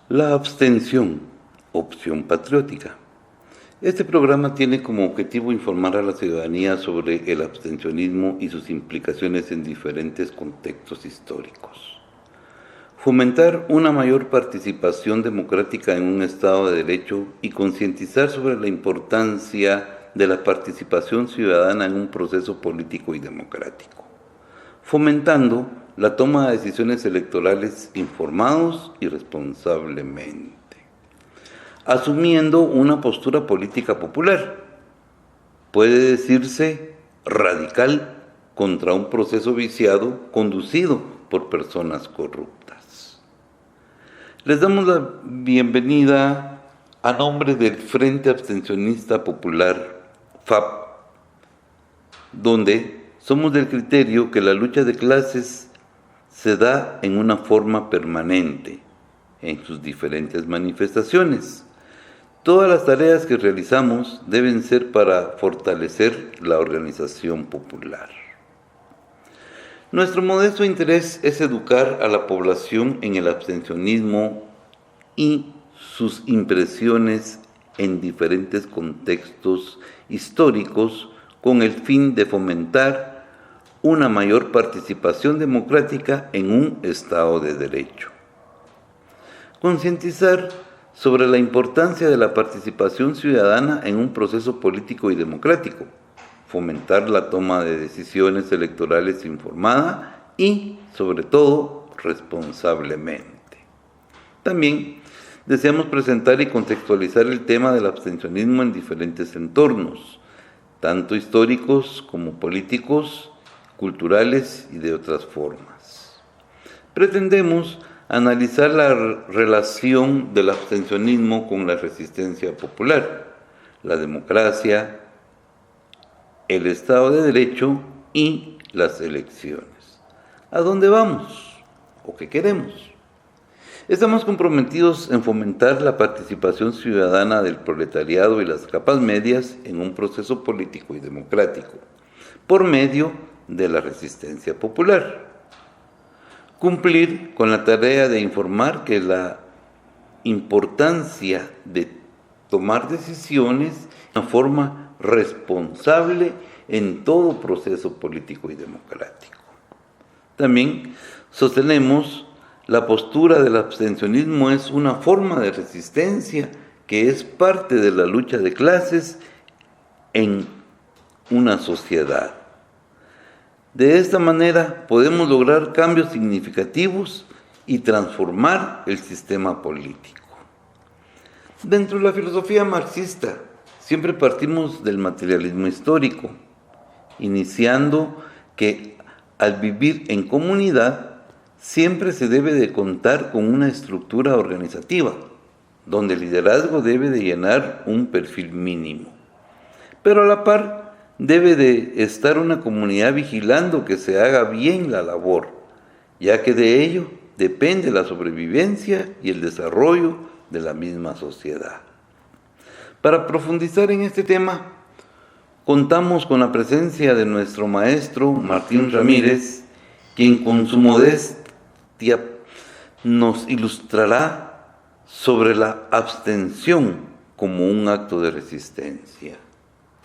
La abstención, opción patriótica. Este programa tiene como objetivo informar a la ciudadanía sobre el abstencionismo y sus implicaciones en diferentes contextos históricos. Fomentar una mayor participación democrática en un Estado de Derecho y concientizar sobre la importancia de la participación ciudadana en un proceso político y democrático. Fomentando la toma de decisiones electorales informados y responsablemente. Asumiendo una postura política popular, puede decirse radical contra un proceso viciado conducido por personas corruptas. Les damos la bienvenida a nombre del Frente Abstencionista Popular, FAP, donde somos del criterio que la lucha de clases se da en una forma permanente, en sus diferentes manifestaciones. Todas las tareas que realizamos deben ser para fortalecer la organización popular. Nuestro modesto interés es educar a la población en el abstencionismo y sus impresiones en diferentes contextos históricos con el fin de fomentar una mayor participación democrática en un Estado de Derecho. Concientizar sobre la importancia de la participación ciudadana en un proceso político y democrático, fomentar la toma de decisiones electorales informada y, sobre todo, responsablemente. También deseamos presentar y contextualizar el tema del abstencionismo en diferentes entornos, tanto históricos como políticos, culturales y de otras formas. Pretendemos analizar la relación del abstencionismo con la resistencia popular, la democracia, el Estado de Derecho y las elecciones. ¿A dónde vamos? ¿O qué queremos? Estamos comprometidos en fomentar la participación ciudadana del proletariado y las capas medias en un proceso político y democrático, por medio de la resistencia popular. Cumplir con la tarea de informar que la importancia de tomar decisiones de una forma responsable en todo proceso político y democrático. También sostenemos la postura del abstencionismo es una forma de resistencia que es parte de la lucha de clases en una sociedad. De esta manera podemos lograr cambios significativos y transformar el sistema político. Dentro de la filosofía marxista, siempre partimos del materialismo histórico, iniciando que al vivir en comunidad, siempre se debe de contar con una estructura organizativa, donde el liderazgo debe de llenar un perfil mínimo. Pero a la par, debe de estar una comunidad vigilando que se haga bien la labor, ya que de ello depende la sobrevivencia y el desarrollo de la misma sociedad. Para profundizar en este tema, contamos con la presencia de nuestro maestro Martín Ramírez, quien con su modestia nos ilustrará sobre la abstención como un acto de resistencia.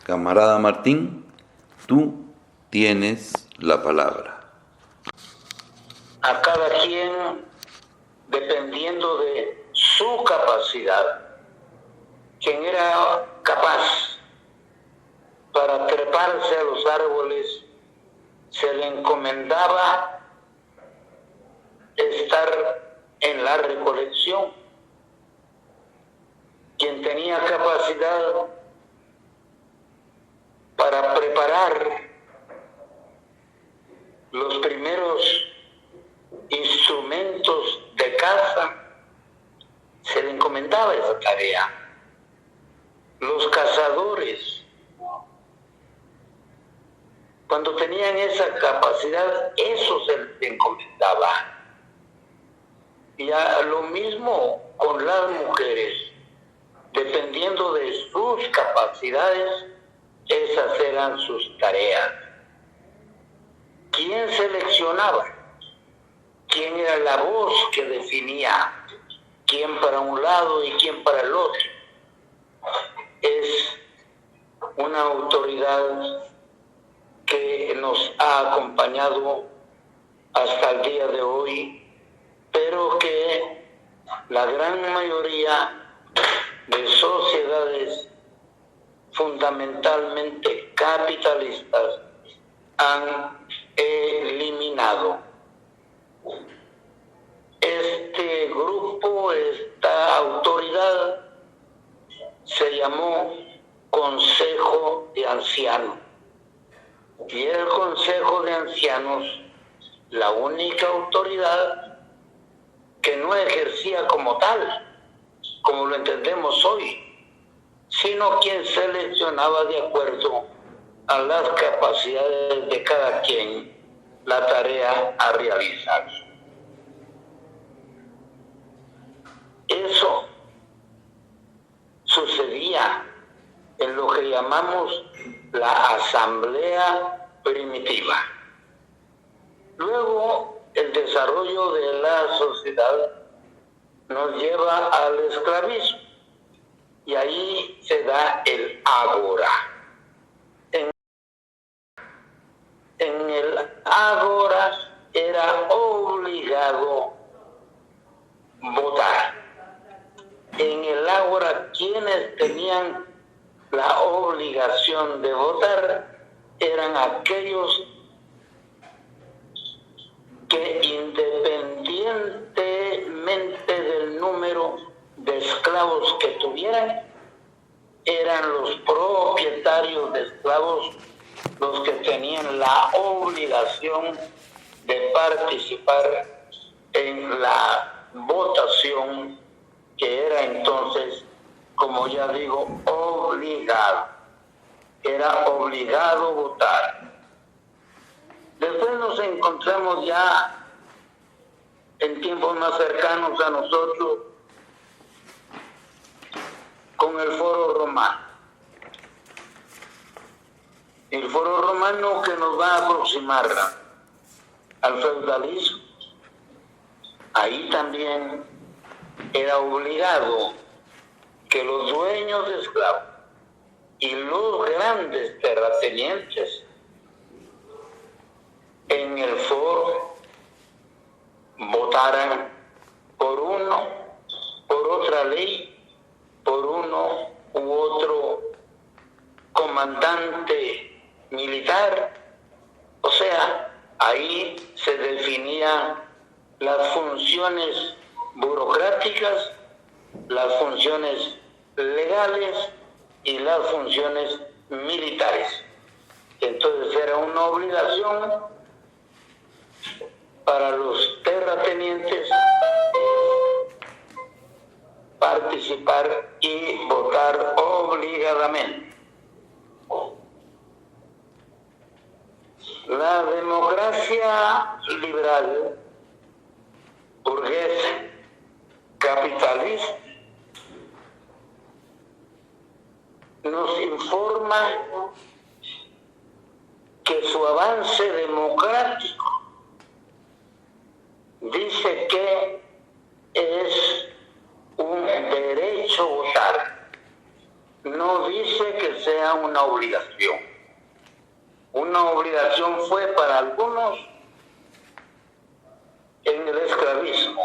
Camarada Martín, tú tienes la palabra. A cada quien, dependiendo de su capacidad, quien era capaz para treparse a los árboles, se le encomendaba estar en la recolección. Quien tenía capacidad para preparar los primeros instrumentos de caza, se le encomendaba esa tarea. Los cazadores, cuando tenían esa capacidad, eso se les encomendaba. Y a lo mismo con las mujeres, dependiendo de sus capacidades, esas eran sus tareas. ¿Quién seleccionaba? ¿Quién era la voz que definía quién para un lado y quién para el otro. Es una autoridad que nos ha acompañado hasta el día de hoy, pero que la gran mayoría de sociedades fundamentalmente capitalistas han eliminado. Este grupo, esta autoridad, se llamó Consejo de Ancianos. Y el Consejo de Ancianos, la única autoridad que no ejercía como tal, como lo entendemos hoy, sino quien seleccionaba de acuerdo a las capacidades de cada quien la tarea a realizar. Eso sucedía en lo que llamamos la asamblea primitiva. Luego, el desarrollo de la sociedad nos lleva al esclavismo y ahí se da el ágora. En el ágora era obligado votar. En el ágora, quienes tenían la obligación de votar eran aquellos que, independientemente del número de esclavos que tuvieran, eran los propietarios de esclavos los que tenían la obligación de participar en la votación, que era entonces, como ya digo, obligado. Era obligado votar. Después nos encontramos ya en tiempos más cercanos a nosotros con el Foro Romano. El Foro Romano que nos va a aproximar al feudalismo. Ahí también era obligado que los dueños de esclavos y los grandes terratenientes en el foro votaran por uno, por otra ley, por uno u otro comandante militar. O sea, ahí se definían las funciones burocráticas, las funciones legales y las funciones militares. Entonces era una obligación para los terratenientes participar y votar obligadamente. La democracia liberal, burguesa, capitalista, nos informa que su avance democrático dice que es un derecho votar, no dice que sea una obligación. Una obligación fue para algunos en el esclavismo,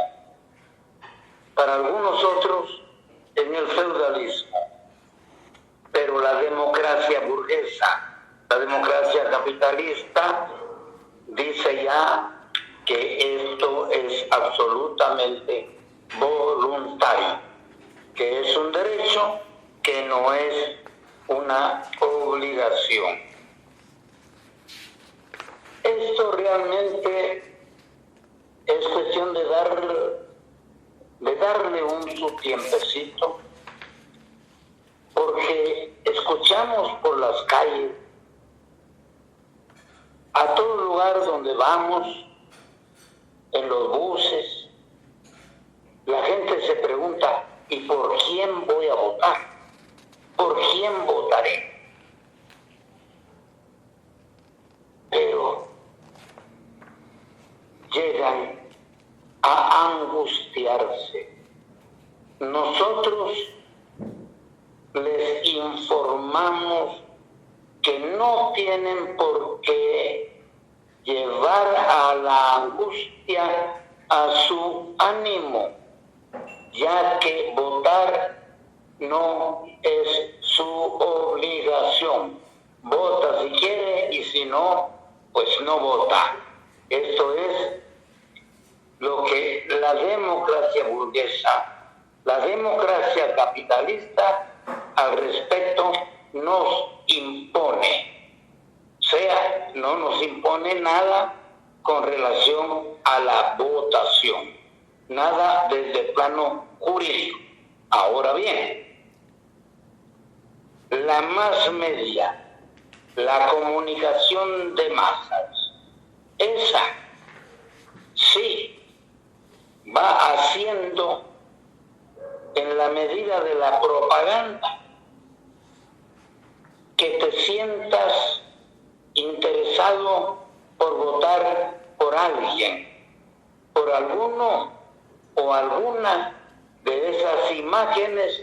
para algunos otros en el feudalismo, pero la democracia burguesa, la democracia capitalista, dice ya que esto es absolutamente voluntario, que es un derecho, que no es una obligación. Esto realmente es cuestión de darle un tiempecito, porque escuchamos por las calles, a todo lugar donde vamos, en los buses, la gente se pregunta: ¿y por quién voy a votar? ¿Por quién votaré? Pero llegan a angustiarse nosotros les informamos que no tienen por qué llevar a la angustia a su ánimo, ya que votar no es su obligación. Vota si quiere y si no, pues no vota. Esto es lo que la democracia burguesa, la democracia capitalista al respecto nos impone. O sea, no nos impone nada con relación a la votación, nada desde el plano jurídico. Ahora bien, la más media, la comunicación de masas, esa sí va haciendo en la medida de la propaganda que te sientas interesado por votar por alguien, por alguno o alguna de esas imágenes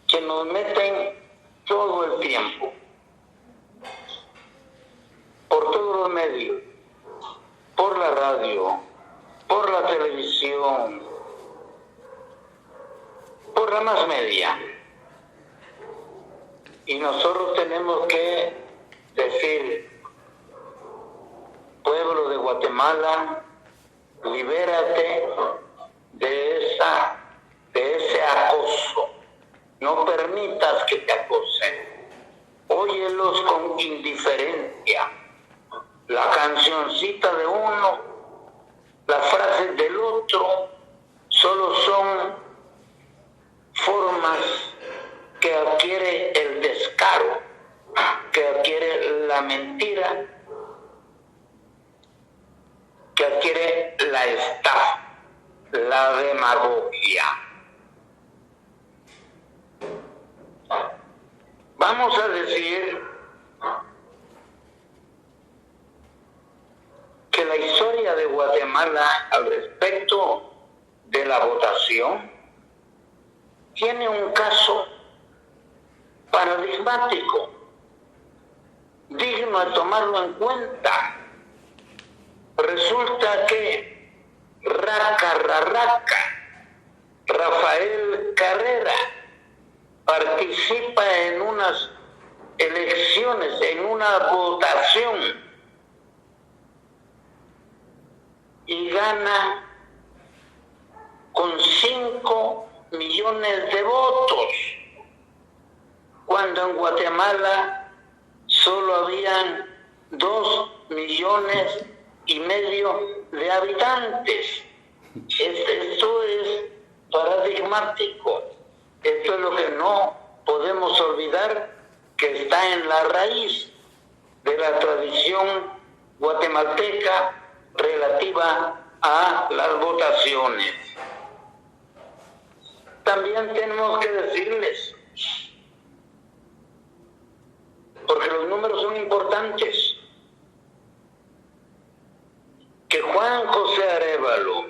que nos meten todo el tiempo, por todos los medios, por la radio, por la televisión, por la más media. Y nosotros tenemos que decir: pueblo de Guatemala, libérate de ese acoso. No permitas que te acosen. Óyelos con indiferencia. La cancioncita de uno, las frases del otro, solo son formas que adquiere el descaro, que adquiere la mentira, que adquiere la estafa, la demagogia. Vamos a decir que la historia de Guatemala al respecto de la votación tiene un caso paradigmático, digno de tomarlo en cuenta. Resulta que Rafael Carrera participa en unas elecciones, en una votación, y gana con 5 millones de votos, cuando en Guatemala solo habían 2,5 millones de habitantes. Esto es paradigmático. Esto es lo que no podemos olvidar, que está en la raíz de la tradición guatemalteca relativa a las votaciones. También tenemos que decirles, porque los números son importantes, que Juan José Arévalo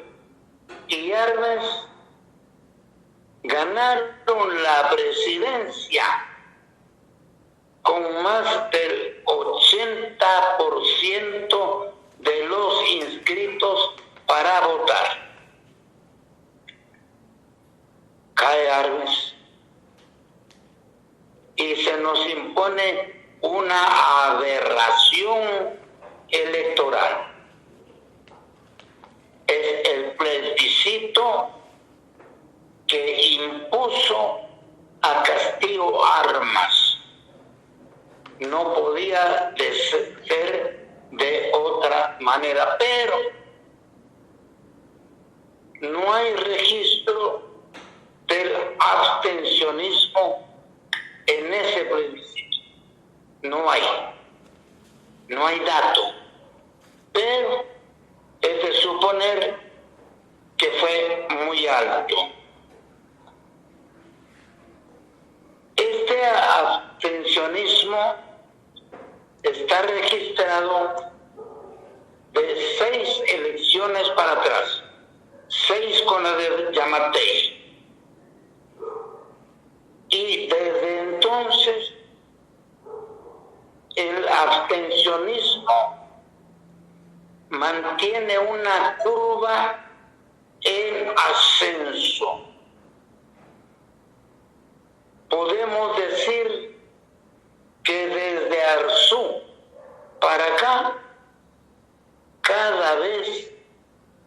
y Armes ganaron la presidencia con más del 80% de los inscritos para votar. Cae Armes y se nos impone una aberración electoral. Es el plebiscito que impuso a Castillo Armas. No podía ser de otra manera, pero no hay registro del abstencionismo en ese plebiscito. No hay dato, pero es de suponer que fue muy alto. Este abstencionismo está registrado de 6 elecciones para atrás. 6 con la de Yamatei. Y desde entonces el abstencionismo mantiene una curva en ascenso. Podemos decir que desde Arzú para acá cada vez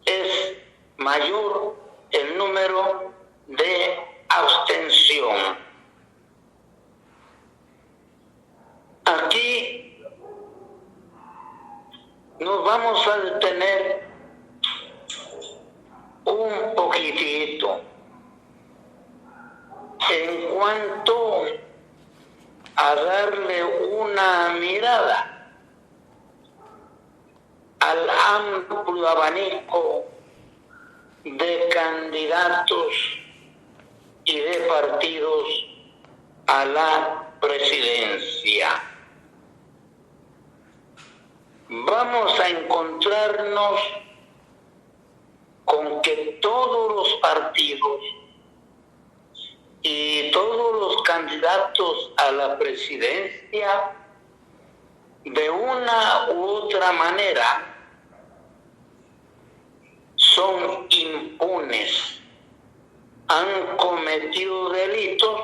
es mayor el número de abstención. Aquí nos vamos a detener un poquitito en cuanto a darle una mirada al amplio abanico de candidatos y de partidos a la presidencia. Vamos a encontrarnos con que todos los partidos y todos los candidatos a la presidencia, de una u otra manera, son impunes, han cometido delitos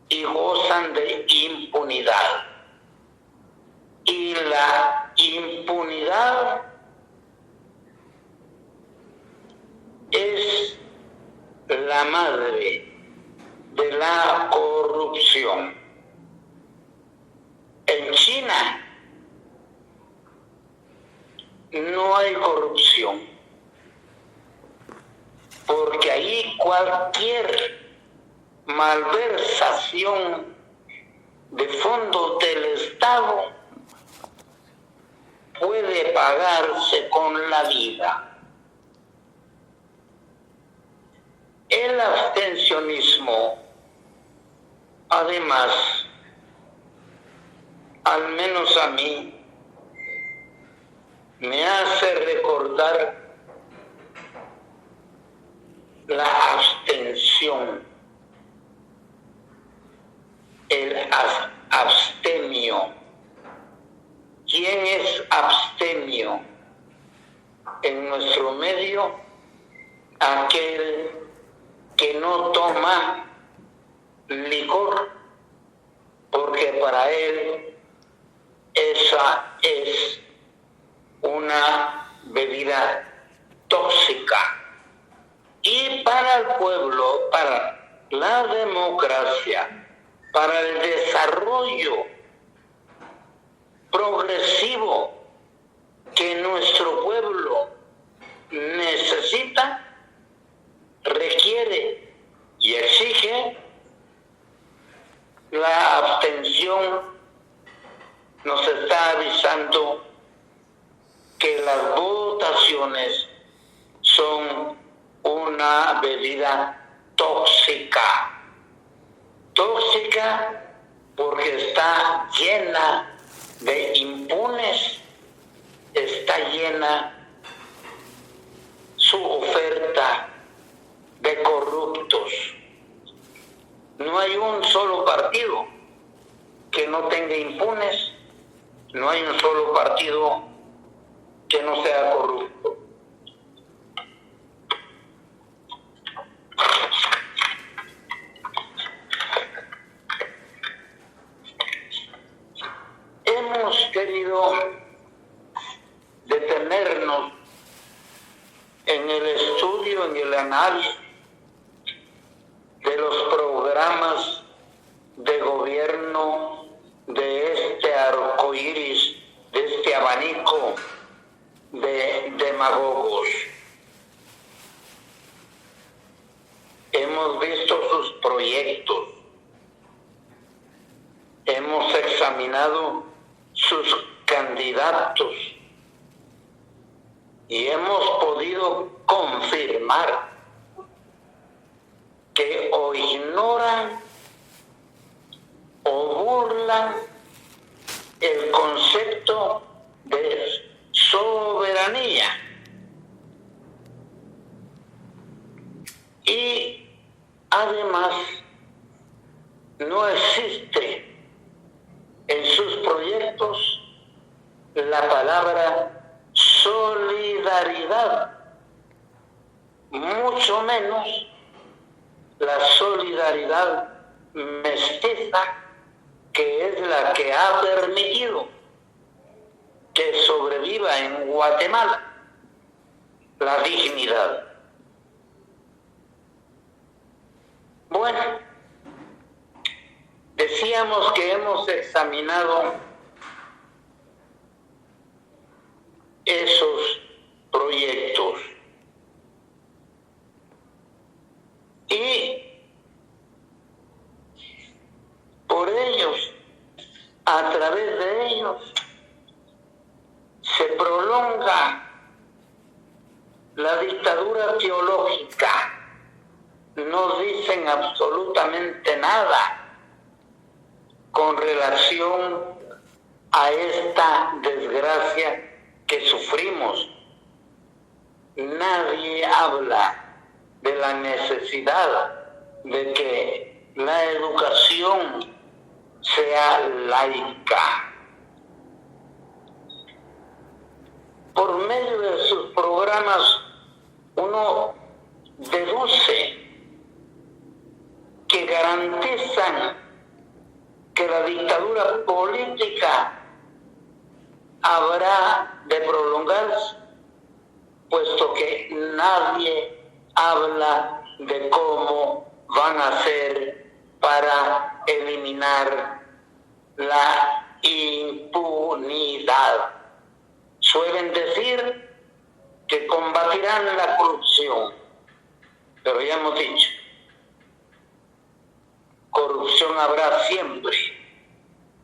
y gozan de impunidad. Y la impunidad es la madre de la corrupción. En China no hay corrupción, porque ahí cualquier malversación de fondos del Estado puede pagarse con la vida. El abstencionismo, además, al menos a mí, me hace recordar la abstención, el abstemio. ¿Quién es abstemio? En nuestro medio, aquel que no toma licor, porque para él esa es una bebida tóxica. Y para el pueblo, para la democracia, para el desarrollo progresivo que nuestro pueblo necesita, requiere y exige, la abstención nos está avisando que las votaciones son una bebida tóxica. Tóxica porque está llena de impunes, está llena su oferta de corruptos. No hay un solo partido que no tenga impunes, no hay un solo partido que no sea corrupto. Hemos querido detenernos en el estudio, en el análisis de los programas de gobierno de este arco iris, de este abanico de demagogos. Hemos visto sus proyectos, hemos examinado sus candidatos y hemos podido confirmar que o ignoran o burlan el concepto de soberanía Y además no existe en sus proyectos la palabra solidaridad, mucho menos la solidaridad mestiza, que es la que ha permitido que sobreviva en Guatemala la dignidad. Bueno, decíamos que hemos examinado esos proyectos y por ellos, a través de ellos, se prolonga la dictadura teológica. No dicen absolutamente nada con relación a esta desgracia que sufrimos. Nadie habla de la necesidad de que la educación sea laica. Por medio de sus programas uno deduce que garantizan que la dictadura política habrá de prolongarse, puesto que nadie habla de cómo van a hacer para eliminar la impunidad. Suelen decir que combatirán la corrupción, pero ya hemos dicho, corrupción habrá siempre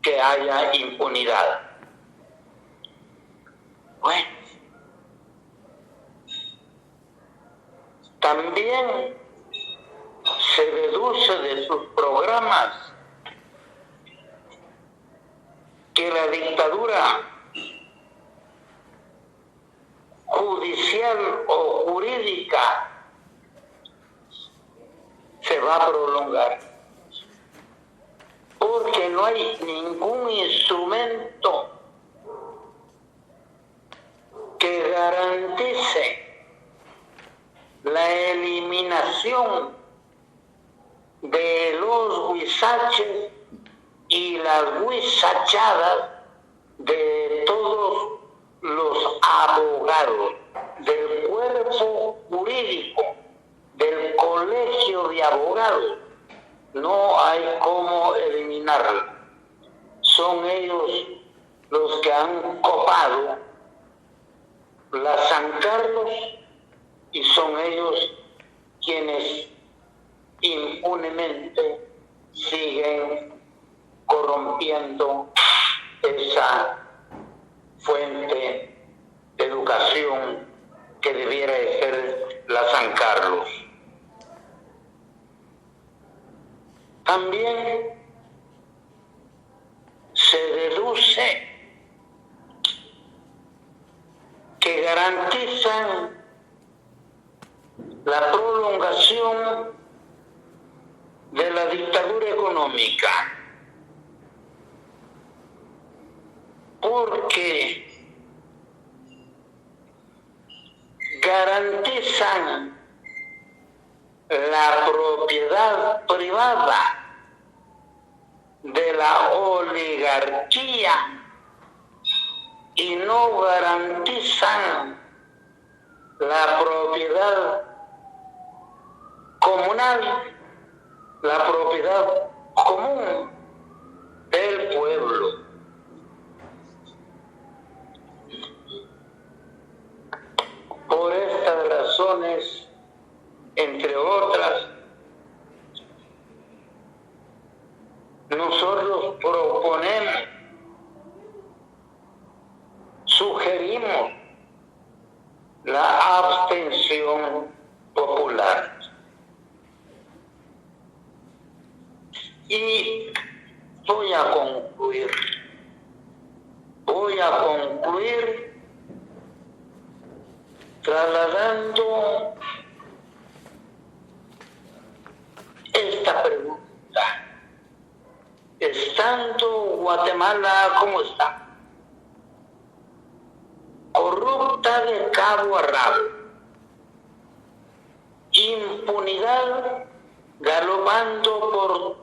que haya impunidad. Bueno, también se deduce de sus programas que la dictadura judicial o jurídica se va a prolongar, porque no hay ningún instrumento que garantice la eliminación de los huizaches y las huizachadas de todos los abogados, del cuerpo jurídico, del colegio de abogados. No hay cómo eliminarlo. Son ellos los que han copado la San Carlos y son ellos quienes impunemente siguen corrompiendo esa fuente de educación que debiera de ser la San Carlos. También se deduce que garantizan la prolongación de la dictadura económica, porque garantizan la propiedad privada de la oligarquía y no garantizan la propiedad comunal, la propiedad común del pueblo. Por estas razones, entre otras, nosotros proponemos, sugerimos la abstención popular. Y voy a concluir trasladando preguntando Guatemala cómo está. Corrupta de cabo a rabo. Impunidad galopando por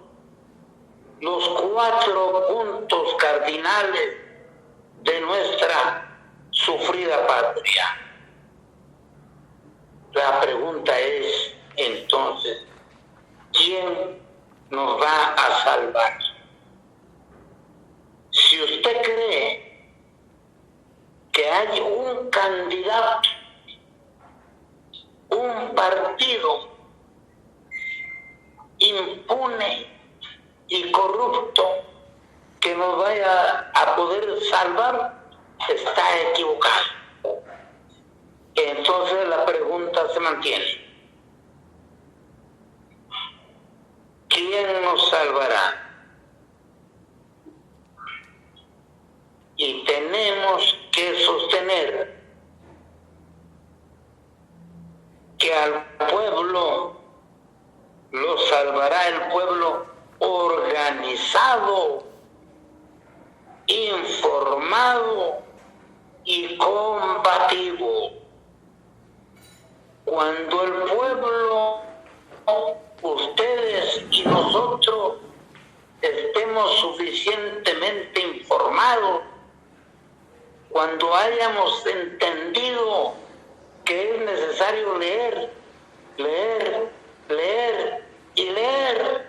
los 4 puntos cardinales de nuestra sufrida patria. La pregunta es, entonces, ¿quién nos va a salvar? Si usted cree que hay un candidato, un partido impune y corrupto que nos vaya a poder salvar, está equivocado. Entonces la pregunta se mantiene. ¿Quién nos salvará? Y tenemos que sostener que al pueblo lo salvará el pueblo organizado, informado y combativo. Cuando el pueblo, ustedes y nosotros estemos suficientemente informados, cuando hayamos entendido que es necesario leer, leer, leer y leer,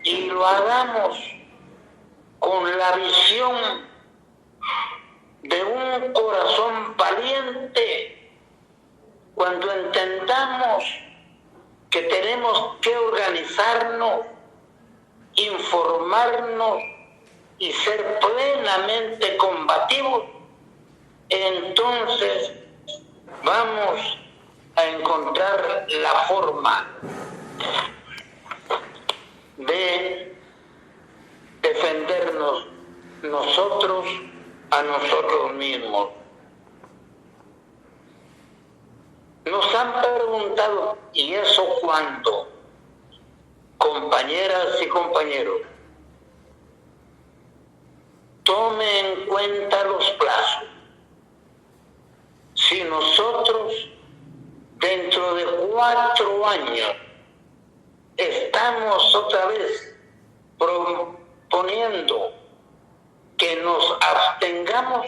y lo hagamos con la visión de un corazón valiente, cuando entendamos que tenemos que organizarnos, informarnos y ser plenamente combativos, entonces vamos a encontrar la forma de defendernos nosotros a nosotros mismos. Nos han preguntado, ¿y eso cuándo? Compañeras y compañeros, tome en cuenta los plazos. Si nosotros dentro de 4 años estamos otra vez proponiendo que nos abstengamos,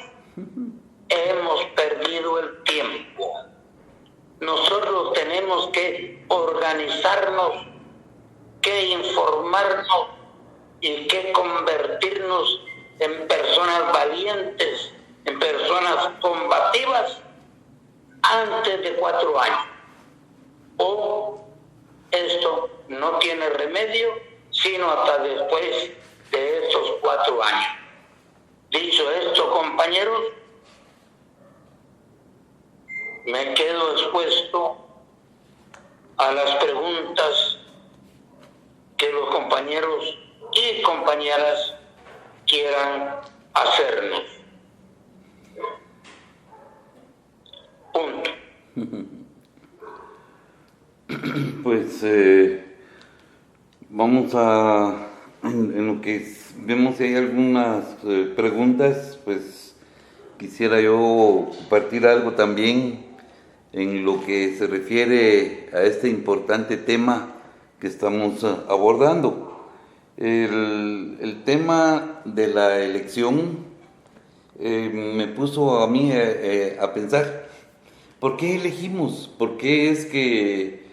hemos perdido el tiempo. Nosotros tenemos que organizarnos, que informarnos y que convertirnos en personas valientes, en personas combativas antes de 4 años. O esto no tiene remedio sino hasta después de estos 4 años. Dicho esto, compañeros, me quedo expuesto a las preguntas que los compañeros y compañeras quieran hacernos. Punto. Pues vamos a, en lo que vemos si hay algunas preguntas, pues quisiera yo compartir algo también en lo que se refiere a este importante tema que estamos abordando. El tema de la elección me puso a mí a pensar, ¿por qué elegimos? ¿Por qué es que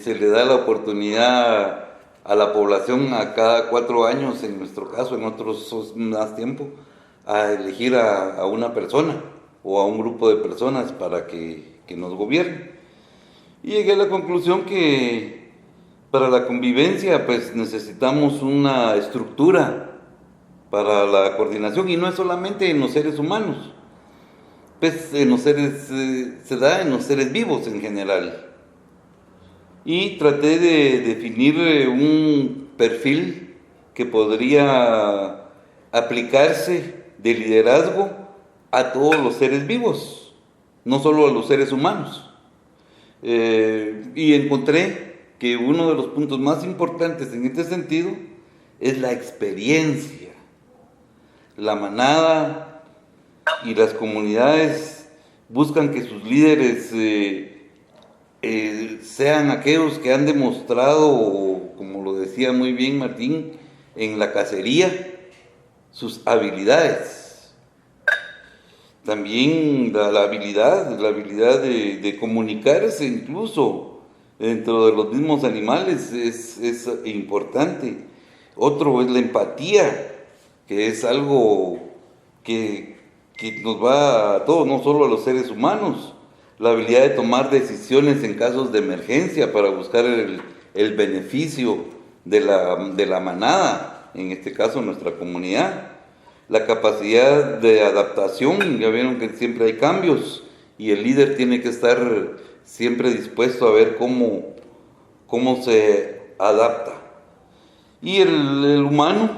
se le da la oportunidad a la población a cada 4 años, en nuestro caso, en otros más tiempo, a elegir a una persona o a un grupo de personas para que nos gobierne? Y llegué a la conclusión que para la convivencia pues necesitamos una estructura para la coordinación, y no es solamente en los seres humanos, pues en los seres, se da en los seres vivos en general. Y traté de definir un perfil que podría aplicarse de liderazgo a todos los seres vivos, no solo a los seres humanos. Y encontré que uno de los puntos más importantes en este sentido es la experiencia. La manada y las comunidades buscan que sus líderes sean aquellos que han demostrado, como lo decía muy bien Martín, en la cacería, sus habilidades. También la habilidad de comunicarse incluso dentro de los mismos animales es importante. Otro es la empatía, que es algo que nos va a todos, no solo a los seres humanos. La habilidad de tomar decisiones en casos de emergencia para buscar el beneficio de la manada, en este caso nuestra comunidad. La capacidad de adaptación, ya vieron que siempre hay cambios y el líder tiene que estar siempre dispuesto a ver cómo se adapta. Y el humano,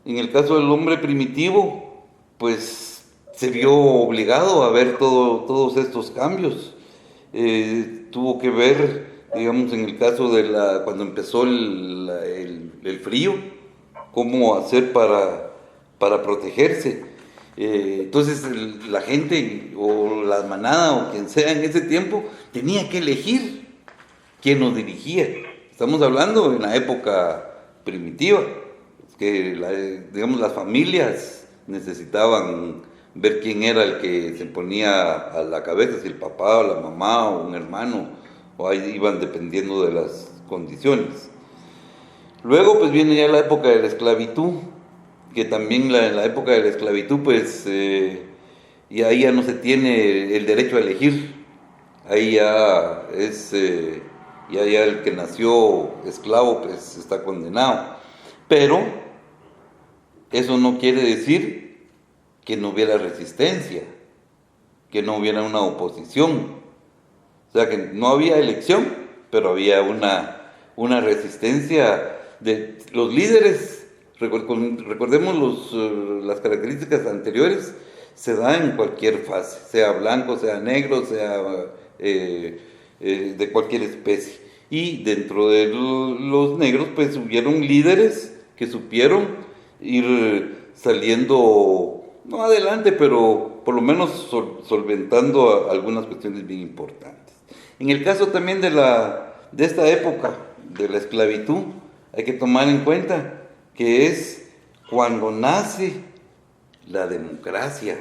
en el caso del hombre primitivo, pues se vio obligado a ver todos estos cambios. Tuvo que ver, digamos, en el caso de cuando empezó el frío, cómo hacer para protegerse. Entonces la gente o la manada o quien sea en ese tiempo tenía que elegir quién nos dirigía. Estamos hablando en la época primitiva, que digamos las familias necesitaban ver quién era el que se ponía a la cabeza, si el papá o la mamá o un hermano, o ahí iban dependiendo de las condiciones. Luego pues viene ya la época de la esclavitud, que también en la época de la esclavitud pues y ahí ya no se tiene el derecho a elegir, ahí ya es ya el que nació esclavo pues está condenado, pero eso no quiere decir que no hubiera resistencia, que no hubiera una oposición, o sea que no había elección, pero había una resistencia de los líderes. Recordemos las características anteriores, se da en cualquier fase, sea blanco, sea negro, sea de cualquier especie. Y dentro de los negros, pues hubieron líderes que supieron ir saliendo, no adelante, pero por lo menos solventando algunas cuestiones bien importantes. En el caso también de esta época, de la esclavitud, hay que tomar en cuenta que es cuando nace la democracia.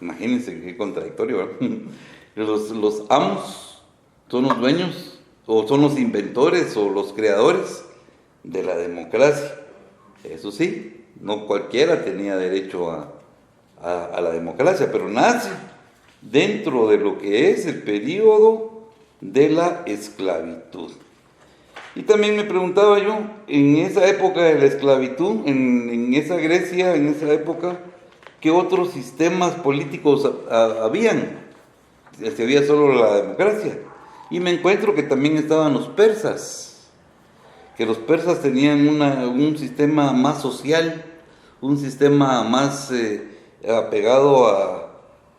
Imagínense qué contradictorio, ¿verdad? Los amos son los dueños, o son los inventores, o los creadores de la democracia. Eso sí, no cualquiera tenía derecho a la democracia, pero nace dentro de lo que es el periodo de la esclavitud. Y también me preguntaba yo, en esa época de la esclavitud, en esa Grecia, en esa época, ¿qué otros sistemas políticos habían? Si había solo la democracia. Y me encuentro que también estaban los persas, que los persas tenían un sistema más social, un sistema más apegado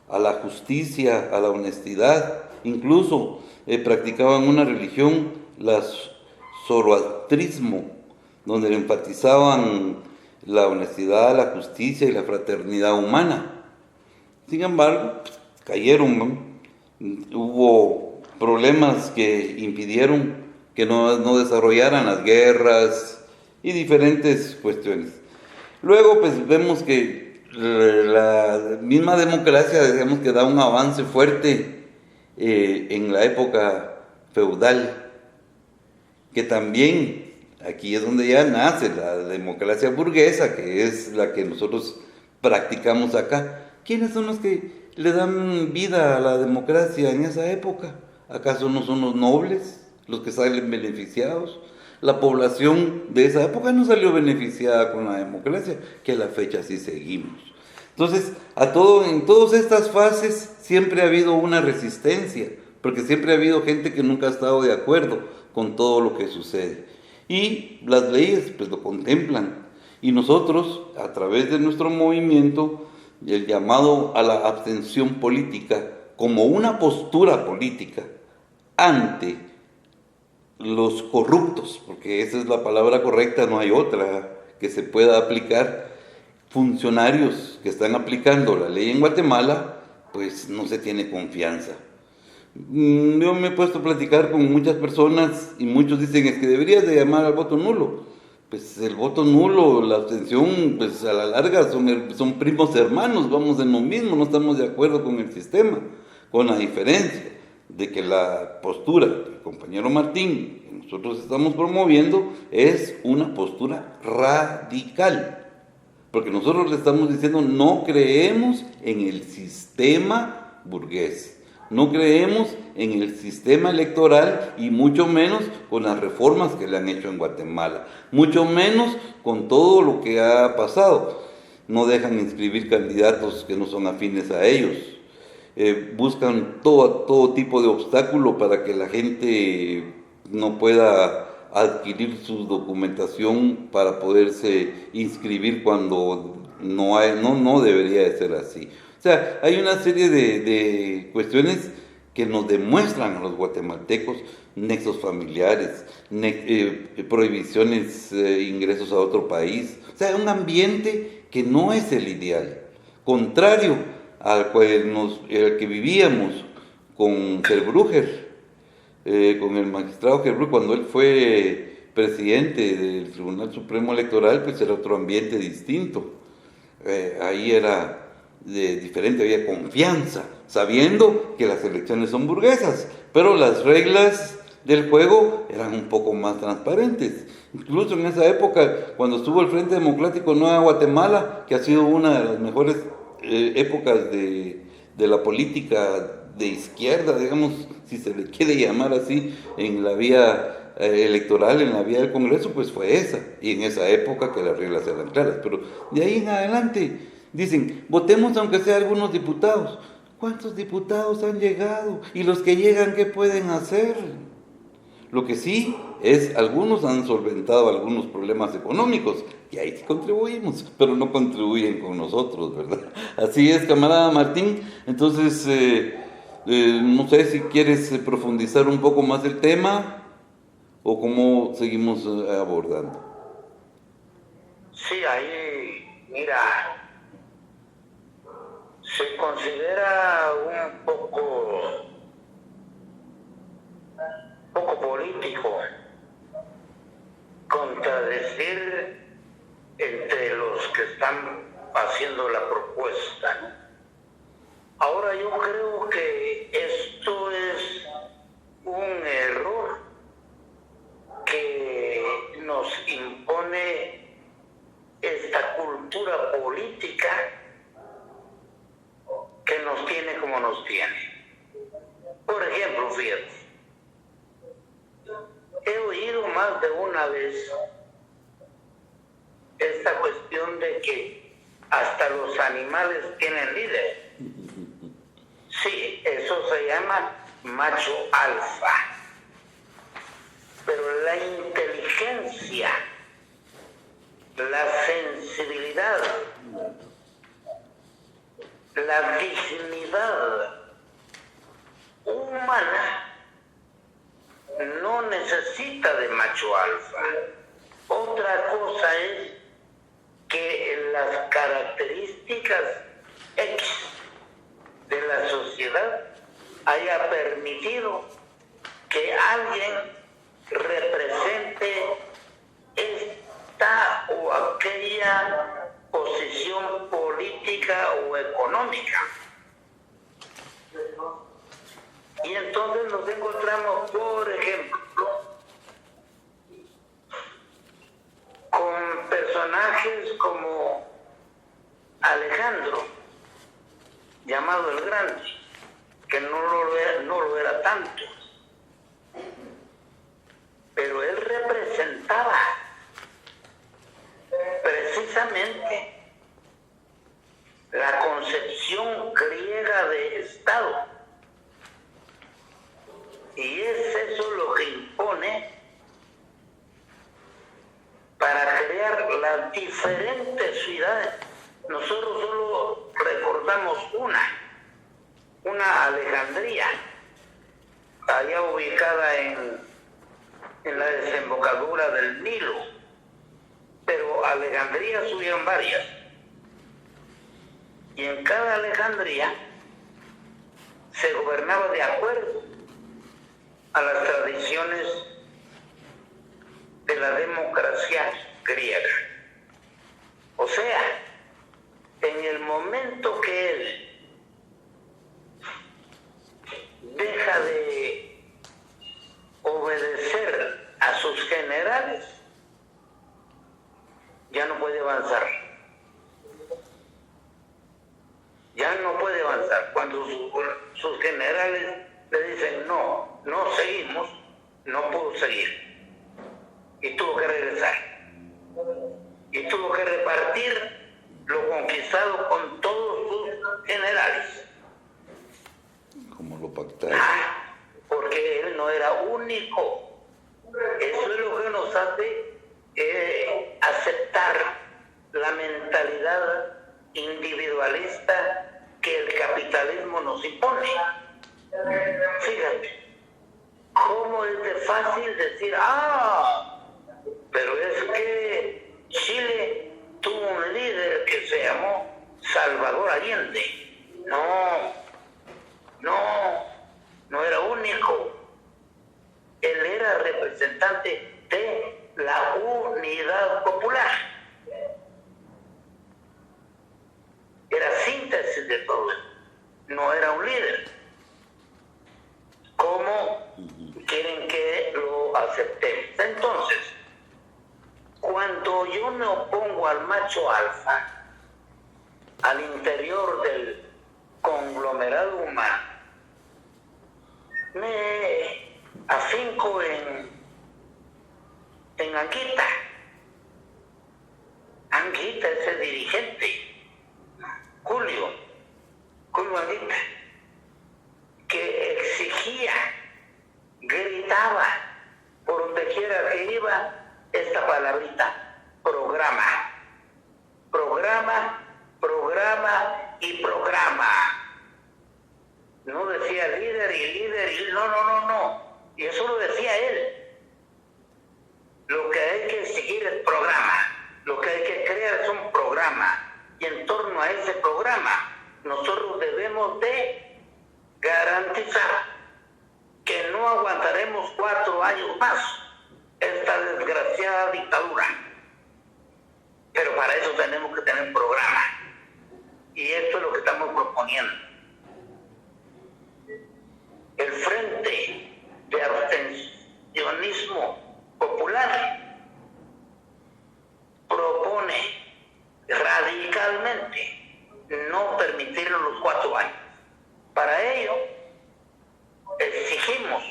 a la justicia, a la honestidad. Incluso practicaban una religión, zoroastrismo, donde enfatizaban la honestidad, la justicia y la fraternidad humana. Sin embargo, cayeron, ¿no? Hubo problemas que impidieron que no desarrollaran las guerras y diferentes cuestiones. Luego, pues vemos que la misma democracia, digamos que da un avance fuerte en la época feudal, que también aquí es donde ya nace la democracia burguesa, que es la que nosotros practicamos acá. ¿Quiénes son los que le dan vida a la democracia en esa época? ¿Acaso no son los nobles los que salen beneficiados? La población de esa época no salió beneficiada con la democracia, que a la fecha sí seguimos. Entonces, en todas estas fases siempre ha habido una resistencia, porque siempre ha habido gente que nunca ha estado de acuerdo con todo lo que sucede. Y las leyes pues lo contemplan. Y nosotros, a través de nuestro movimiento, el llamado a la abstención política como una postura política ante los corruptos, porque esa es la palabra correcta, no hay otra que se pueda aplicar, funcionarios que están aplicando la ley en Guatemala, pues no se tiene confianza. Yo me he puesto a platicar con muchas personas y muchos dicen es que deberías de llamar al voto nulo. Pues el voto nulo, la abstención, pues a la larga son primos hermanos, vamos en lo mismo, no estamos de acuerdo con el sistema, con la diferencia de que la postura del compañero Martín que nosotros estamos promoviendo es una postura radical. Porque nosotros le estamos diciendo no creemos en el sistema burgués, no creemos en el sistema electoral y mucho menos con las reformas que le han hecho en Guatemala, mucho menos con todo lo que ha pasado. No dejan inscribir candidatos que no son afines a ellos, buscan todo tipo de obstáculo para que la gente no pueda adquirir su documentación para poderse inscribir cuando no debería de ser así. O sea, hay una serie de cuestiones que nos demuestran a los guatemaltecos nexos familiares, prohibiciones, ingresos a otro país. O sea, un ambiente que no es el ideal, contrario al que vivíamos con Gerbrugger. Con el magistrado Gerbrugger, cuando él fue presidente del Tribunal Supremo Electoral, pues era otro ambiente distinto. Ahí era diferente, había confianza, sabiendo que las elecciones son burguesas, pero las reglas del juego eran un poco más transparentes. Incluso en esa época, cuando estuvo el Frente Democrático Nueva Guatemala, que ha sido una de las mejores épocas de la política de izquierda, digamos, si se le quiere llamar así, en la vía electoral, en la vía del Congreso, pues fue esa, y en esa época que las reglas eran claras, pero de ahí en adelante dicen, votemos aunque sea algunos diputados. ¿Cuántos diputados han llegado? Y los que llegan, ¿qué pueden hacer? Lo que sí es, algunos han solventado algunos problemas económicos, y ahí sí contribuimos, pero no contribuyen con nosotros, ¿verdad? Así es, camarada Martín. Entonces, no sé si quieres profundizar un poco más el tema, o cómo seguimos abordando. Sí, ahí, mira, se considera un poco político contradecir entre los que están haciendo la propuesta, ¿no? Ahora yo creo que esto es un error que nos impone esta cultura política que nos tiene como nos tiene. Por ejemplo, fíjate, he oído más de una vez esta cuestión de que hasta los animales tienen líder. Sí, eso se llama macho alfa. Pero la inteligencia, la sensibilidad, la dignidad humana no necesita de macho alfa. Otra cosa es que las características X de la sociedad haya permitido que alguien represente esta o aquella posición política o económica. Y entonces nos encontramos, por ejemplo, con personajes como Alejandro, llamado el Grande, que no lo era tanto, pero él representaba precisamente la concepción griega de Estado. Y es eso lo que impone para crear las diferentes ciudades. Nosotros solo recordamos una Alejandría, allá ubicada en en la desembocadura del Nilo, pero alejandrías hubieron varias. Y en cada alejandría se gobernaba de acuerdo a las tradiciones de la democracia griega. O sea, en el momento que él deja de obedecer a sus generales, ya no puede avanzar. Ya no puede avanzar. Cuando sus generales le dicen no seguimos, no pudo seguir. Y tuvo que regresar. Y tuvo que repartir lo conquistado con todos sus generales. Como lo pactaron. Porque él no era único. Eso es lo que nos hace aceptar la mentalidad individualista que el capitalismo nos impone. Fíjate, cómo es de fácil decir, pero es que Chile tuvo un líder que se llamó Salvador Allende. No era único. Él era representante de la unidad popular. Era síntesis de todo. No era un líder. ¿Cómo quieren que lo aceptemos? Entonces, cuando yo me opongo al macho alfa, al interior del conglomerado humano, me afinco en Anguita. Anguita, ese dirigente, Julio Anguita, que exigía, gritaba por donde quiera que iba esta palabrita: programa, y programa. No decía líder y no. Y eso lo decía él. Lo que hay que seguir es programa. Lo que hay que crear es un programa. Y en torno a ese programa, nosotros debemos de garantizar que no aguantaremos 4 años más esta desgraciada dictadura. Pero para eso tenemos que tener un programa. Y esto es lo que estamos proponiendo. El Frente de Abstencionismo Popular propone radicalmente no permitirlo los 4 años. Para ello exigimos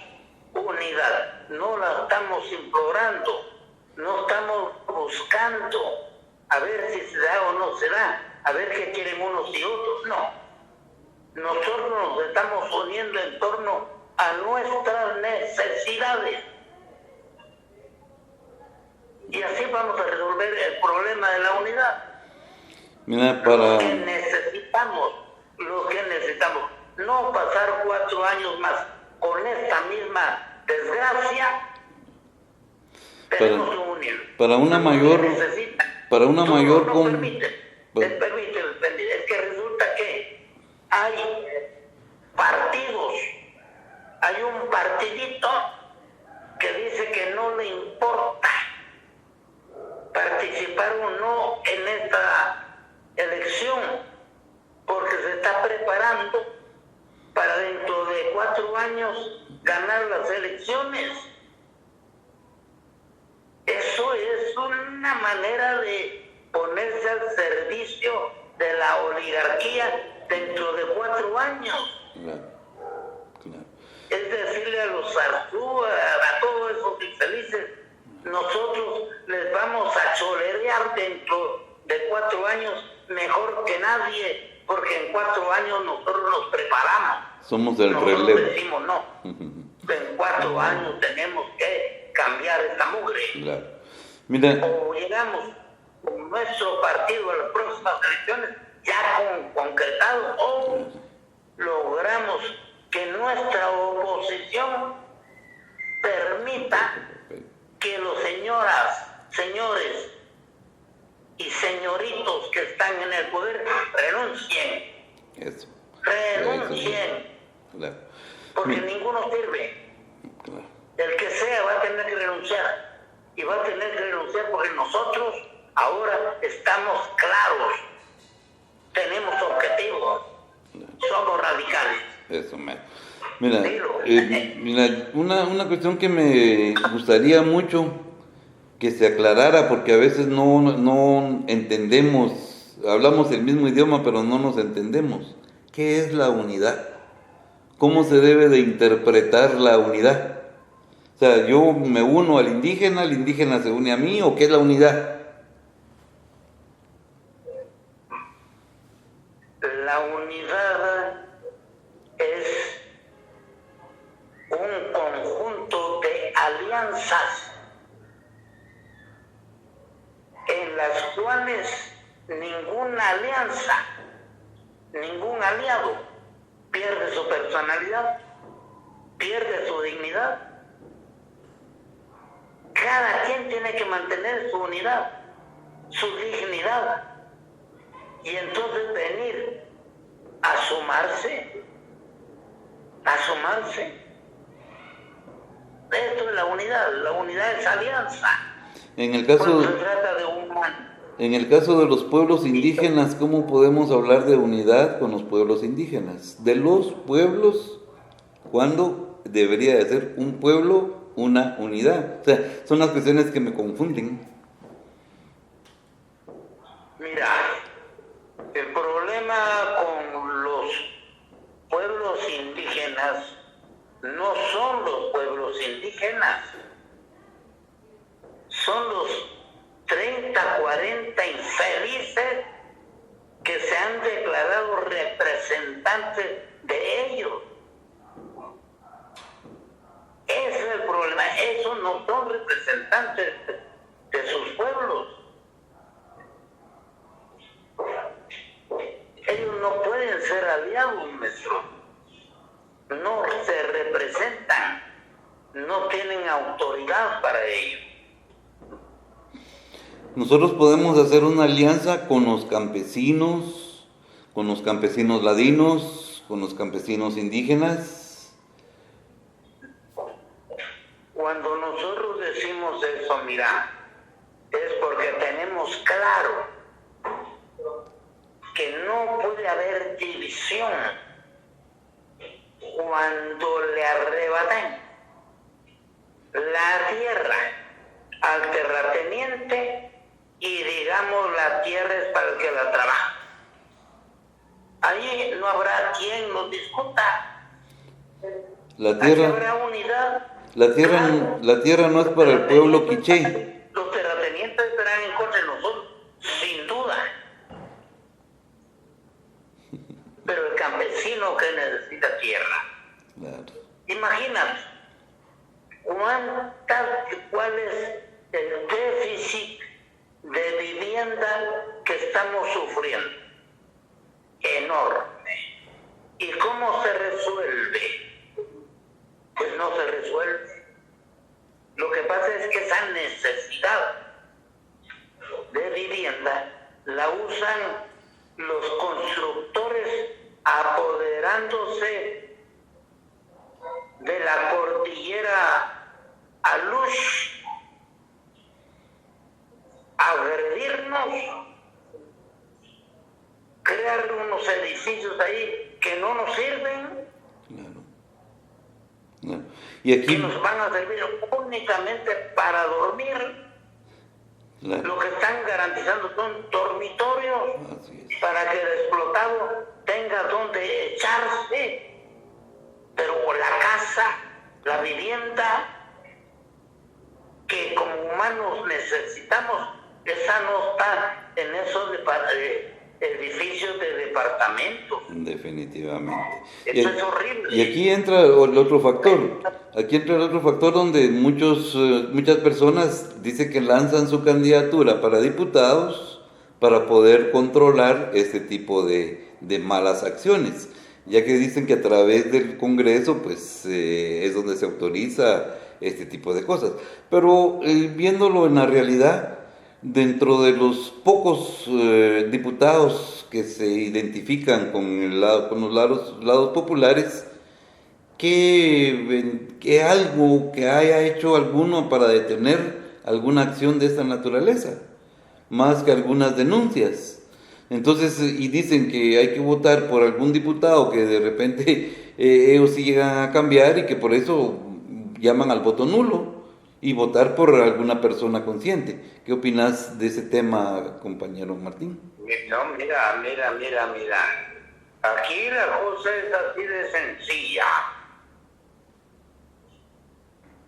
unidad. No la estamos implorando, no estamos buscando a ver si se da o no se da, a ver qué quieren unos y otros. No. Nosotros nos estamos uniendo en torno a nuestras necesidades. Y así vamos a resolver el problema de la unidad. Mira, Lo que necesitamos, no pasar 4 años más con esta misma desgracia. Tenemos que unir. Para una mayor es que resulta que hay partidos, hay un partidito que dice que no le importa participar o no en esta elección, porque se está preparando para dentro de 4 años ganar las elecciones. Eso es una manera de ponerse al servicio de la oligarquía dentro de 4 años. Claro. Es decirle a los Arzú, a todos esos infelices, nosotros les vamos a cholerear dentro de 4 años mejor que nadie, porque en 4 años nosotros nos preparamos. Somos del nosotros relevo. Decimos no. En 4 años tenemos que cambiar esta mugre. Claro. Mira. O llegamos con nuestro partido a las próximas elecciones ya concretado, o logramos que nuestra oposición permita señoras, señores y señoritos que están en el poder renuncien. Eso. Renuncien. Claro. Porque ninguno sirve. Claro. El que sea va a tener que renunciar. Y va a tener que renunciar porque nosotros ahora estamos claros. Tenemos objetivos. Somos radicales. Eso, mira, una cuestión que me gustaría mucho que se aclarara, porque a veces no entendemos, hablamos el mismo idioma, pero no nos entendemos. ¿Qué es la unidad? ¿Cómo se debe de interpretar la unidad? O sea, yo me uno al indígena se une a mí, ¿o qué es la unidad? La unidad es un conjunto de alianzas en las cuales ninguna alianza, ningún aliado pierde su personalidad, pierde su dignidad. Cada quien tiene que mantener su unidad, su dignidad, y entonces venir a sumarse. Esto es la unidad es alianza. En el caso, cuando se trata de un en el caso de los pueblos indígenas, ¿cómo podemos hablar de unidad con los pueblos indígenas? De los pueblos, ¿cuándo debería de ser un pueblo una unidad? O sea, son las cuestiones que me confunden. Mira, el problema con los pueblos indígenas no son los pueblos indígenas, son los 30, 40 infelices que se han declarado representantes de ellos. Ese es el problema. Esos no son representantes de sus pueblos. Ellos no pueden ser aliados nuestros. No se representan. No tienen autoridad para ello. Nosotros podemos hacer una alianza con los campesinos ladinos, con los campesinos indígenas. Cuando nosotros decimos eso, mira, es porque tenemos claro que no puede haber división cuando le arrebaten la tierra al terrateniente y digamos la tierra es para el que la trabaja. Allí no habrá quien nos discuta. La tierra, allí habrá unidad. La tierra no es para el pueblo quiché. Los terratenientes estarán en contra de nosotros, sin duda. Pero el campesino que necesita tierra. Claro. Imagínate, ¿cuál es el déficit de vivienda que estamos sufriendo? Enorme. ¿Y cómo se resuelve? Pues no se resuelve. Lo que pasa es que esa necesidad de vivienda la usan los constructores apoderándose de la cordillera Alush, agredirnos, crear unos edificios ahí que no nos sirven. Claro. Y aquí, que nos van a servir únicamente para dormir. Claro. Lo que están garantizando son dormitorios para que el explotado tenga donde echarse. Pero la casa, la vivienda que como humanos necesitamos, esa no está en esos edificios de departamentos. Definitivamente. Eso es horrible. Y aquí entra el otro factor. Aquí entra el otro factor donde muchas personas dicen que lanzan su candidatura para diputados para poder controlar este tipo de malas acciones, ya que dicen que a través del Congreso pues es donde se autoriza este tipo de cosas. Pero viéndolo en la realidad, dentro de los pocos diputados que se identifican con los lados populares, ¿qué algo que haya hecho alguno para detener alguna acción de esta naturaleza? Más que algunas denuncias. Entonces, y dicen que hay que votar por algún diputado que de repente ellos sí llegan a cambiar y que por eso llaman al voto nulo y votar por alguna persona consciente. ¿Qué opinas de ese tema, compañero Martín? No, mira. Aquí la cosa es así de sencilla.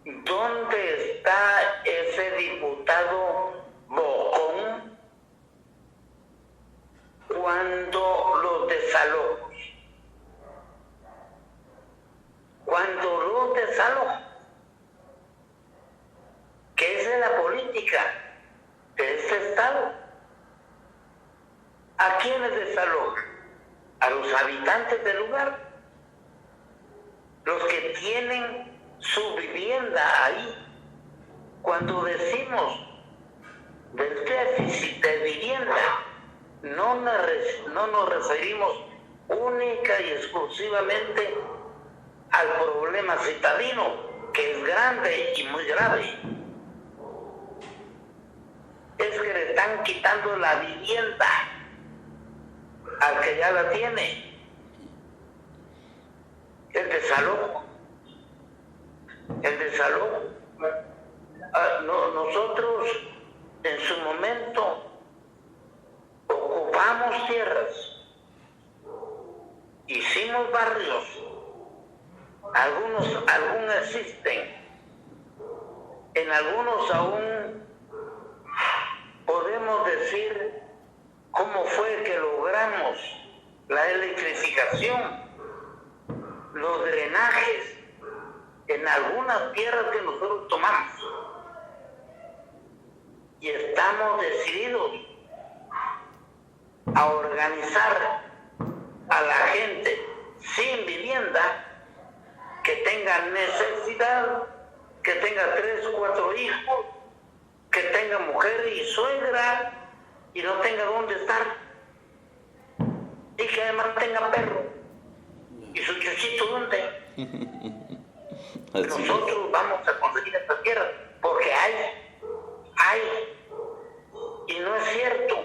¿Dónde está ese diputado bocón cuando los desalojos? Cuando los desalojos, que es la política de este Estado. ¿A quiénes desalojan? A los habitantes del lugar, los que tienen su vivienda ahí. Cuando decimos del déficit de vivienda, no nos referimos única y exclusivamente al problema citadino, que es grande y muy grave. Es que le están quitando la vivienda al que ya la tiene. El desalojo. Nosotros en su momento ocupamos tierras, hicimos barrios, algunos existen, en algunos aún podemos decir cómo fue que logramos la electrificación, los drenajes en algunas tierras que nosotros tomamos. Y estamos decididos a organizar a la gente sin vivienda, que tenga necesidad, que tenga 3 o 4 hijos, que tenga mujer y suegra y no tenga dónde estar, y que además tenga perro y su chuchito dónde. Nosotros vamos a conseguir esta tierra porque hay, y no es cierto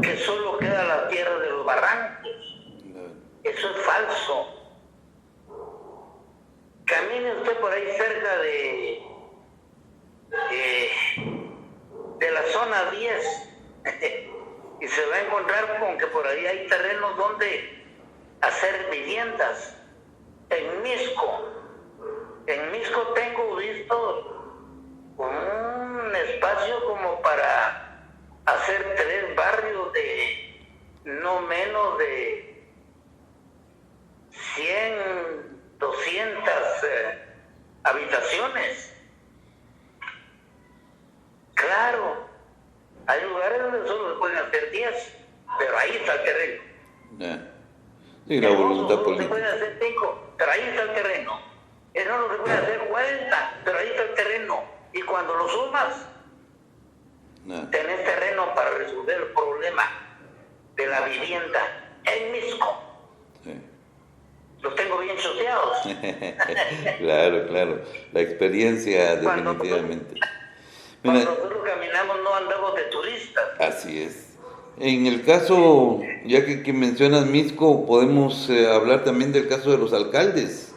que solo queda la tierra de los barrancos. Eso es falso. Camine usted por ahí cerca de la zona 10 y se va a encontrar con que por ahí hay terrenos donde hacer viviendas. En Misco tengo visto un espacio como para hacer 3 barrios de no menos de 100, 200 habitaciones. Claro, hay lugares donde solo se pueden hacer 10, pero ahí está el terreno. Sí, la voluntad política. Se política. pueden hacer 5, pero ahí está el terreno. No se puede hacer 40, pero ahí está el terreno. Y cuando lo sumas, tenés terreno para resolver el problema de la vivienda en Misco. Sí. Los tengo bien choteados. Claro, la experiencia definitivamente. Cuando nosotros caminamos no andamos de turistas. Así es. En el caso, ya que mencionas Misco, podemos hablar también del caso de los alcaldes,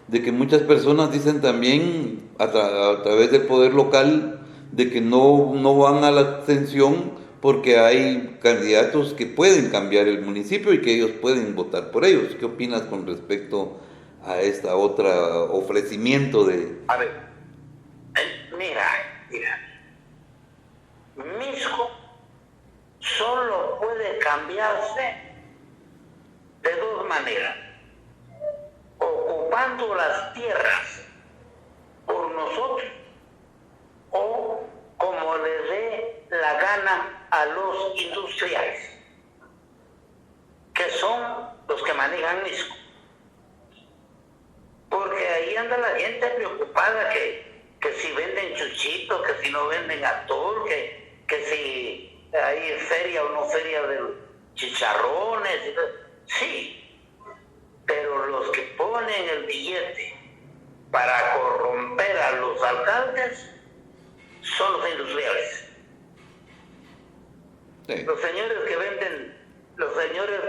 de que muchas personas dicen también a través del poder local de que no van a la abstención porque hay candidatos que pueden cambiar el municipio y que ellos pueden votar por ellos. ¿Qué opinas con respecto a esta otra ofrecimiento de...? A ver, mira, Misco solo puede cambiarse de 2 maneras: ocupando las tierras por nosotros o como le dé la gana a los industriales, que son los que manejan Misco. Porque ahí anda la gente preocupada que que si venden chuchitos, que si no venden atol, que si hay feria o no feria de chicharrones. Sí, pero los que ponen el billete para corromper a los alcaldes son los industriales. Sí. Los señores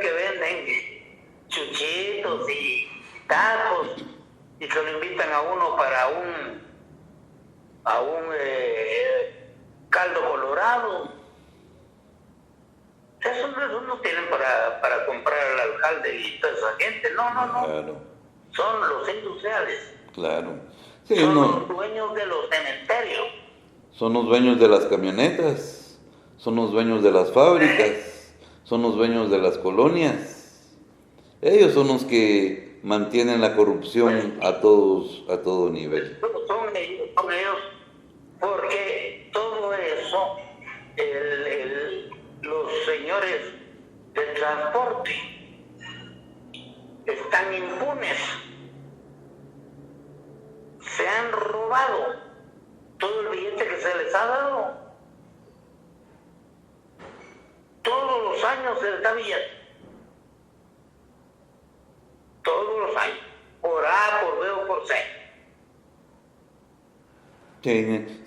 que venden chuchitos y tacos y que lo invitan a uno para un caldo colorado, eso no tienen para comprar al alcalde y toda esa gente. No. Claro. Son los industriales. Claro. Sí, son los dueños de los cementerios. Son los dueños de las camionetas, son los dueños de las fábricas, son los dueños de las colonias. Ellos son los que mantienen la corrupción a todo nivel. Son ellos, porque todo eso, los señores del transporte están impunes. Se han robado todo el billete que se les ha dado. Todos los años se les da billete. Todos los años. Por A, por B o por C.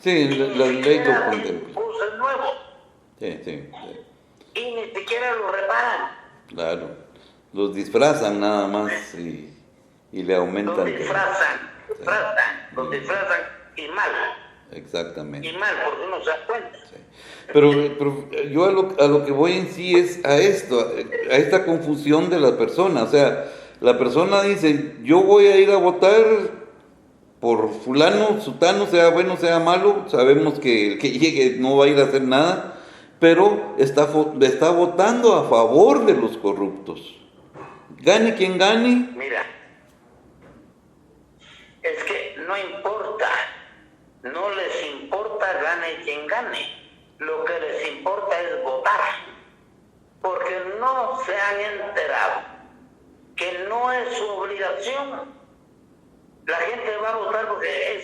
Sí, la ley lo contempla. Buses nuevos. Sí. Y ni siquiera lo reparan. Claro. Los disfrazan nada más y le aumentan. Los disfrazan y mal. Exactamente. Y mal, porque uno se da cuenta. Sí. Pero yo a lo que voy en sí es a esta confusión de la persona. O sea, la persona dice, yo voy a ir a votar por fulano, sutano, sea bueno, sea malo, sabemos que el que llegue no va a ir a hacer nada, pero está votando a favor de los corruptos. Gane quien gane. Mira, es que no importa, no les importa gane quien gane, lo que les importa es votar, porque no se han enterado que no es su obligación. La gente va a votar porque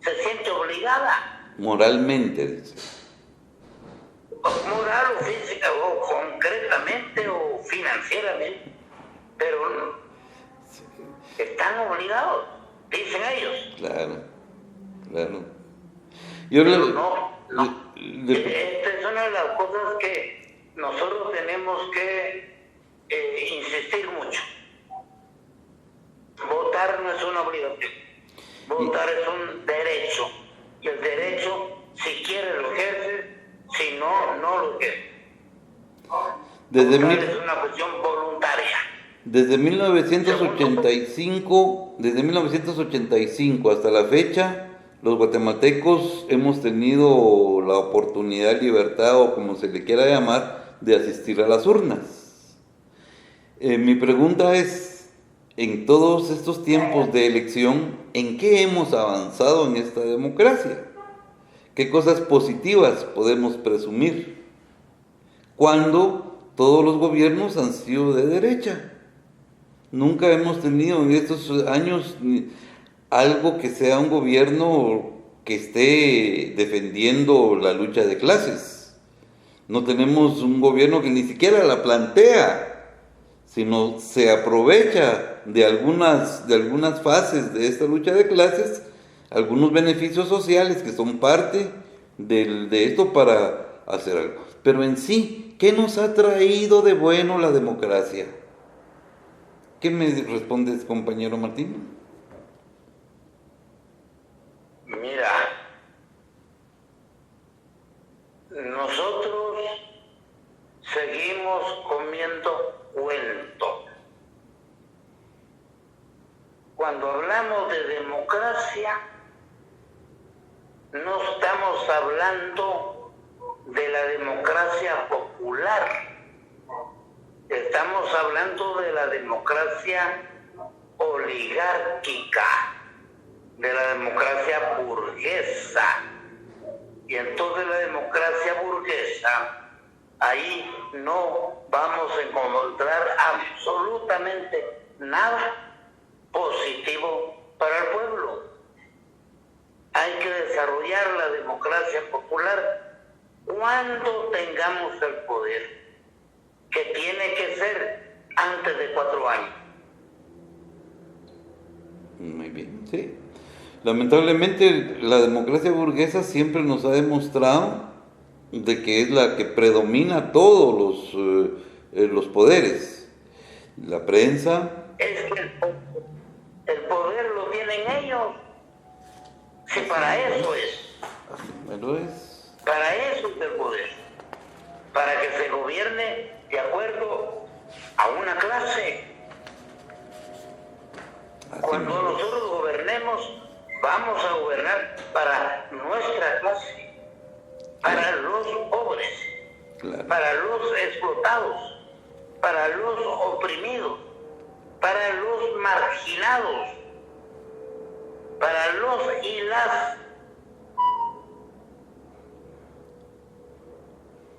se siente obligada. Moralmente, dice. Moral o física, o concretamente o financieramente, pero están obligados, dicen ellos. Claro. Pero no. Esta es una de las cosas que nosotros tenemos que insistir mucho. Votar no es una obligación. Votar es un derecho. Y el derecho, si quiere lo ejerce, si no, no lo ejerce. Votar es una cuestión voluntaria. Desde 1985 hasta la fecha, los guatemaltecos hemos tenido la oportunidad, libertad o como se le quiera llamar, de asistir a las urnas. Mi pregunta es, en todos estos tiempos de elección, ¿en qué hemos avanzado en esta democracia? ¿Qué cosas positivas podemos presumir? Cuando todos los gobiernos han sido de derecha. Nunca hemos tenido en estos años algo que sea un gobierno que esté defendiendo la lucha de clases. No tenemos un gobierno que ni siquiera la plantea, sino se aprovecha de algunas fases de esta lucha de clases, algunos beneficios sociales que son parte de esto para hacer algo. Pero en sí, ¿qué nos ha traído de bueno la democracia? ¿Qué me respondes, compañero Martín? Mira, nosotros seguimos comiendo cuento. Cuando hablamos de democracia, no estamos hablando de la democracia popular. Estamos hablando de la democracia oligárquica, de la democracia burguesa. Y entonces la democracia burguesa, ahí no vamos a encontrar absolutamente nada positivo para el pueblo. Hay que democracia popular cuando tengamos el poder, que tiene que ser antes de 4 años. Muy bien, sí. Lamentablemente la democracia burguesa siempre nos ha demostrado de que es la que predomina todos los poderes. La prensa. Es que el poder lo tienen ellos. Si para eso es. Bueno, es. Para eso es el poder. Para que se gobierne de acuerdo a una clase. Cuando nosotros gobernemos, vamos a gobernar para nuestra clase, para los pobres, claro, para los explotados, para los oprimidos, para los marginados, para los y las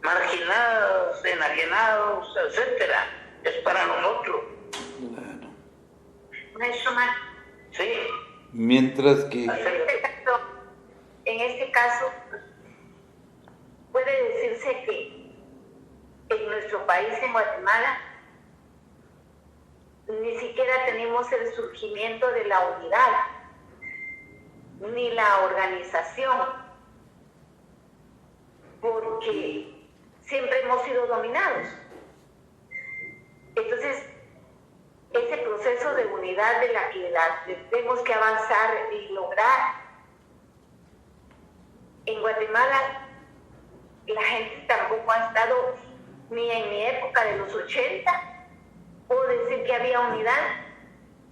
marginados, enajenados, etcétera. Es para nosotros. Claro. Maestro Mar. Sí. Mientras que... En este caso, puede decirse que en nuestro país, en Guatemala, ni siquiera tenemos el surgimiento de la unidad, ni la organización, porque siempre hemos sido dominados. Entonces, ese proceso de unidad de la que tenemos que avanzar y lograr. En Guatemala, la gente tampoco ha estado ni en mi época de los 80, puedo decir que había unidad.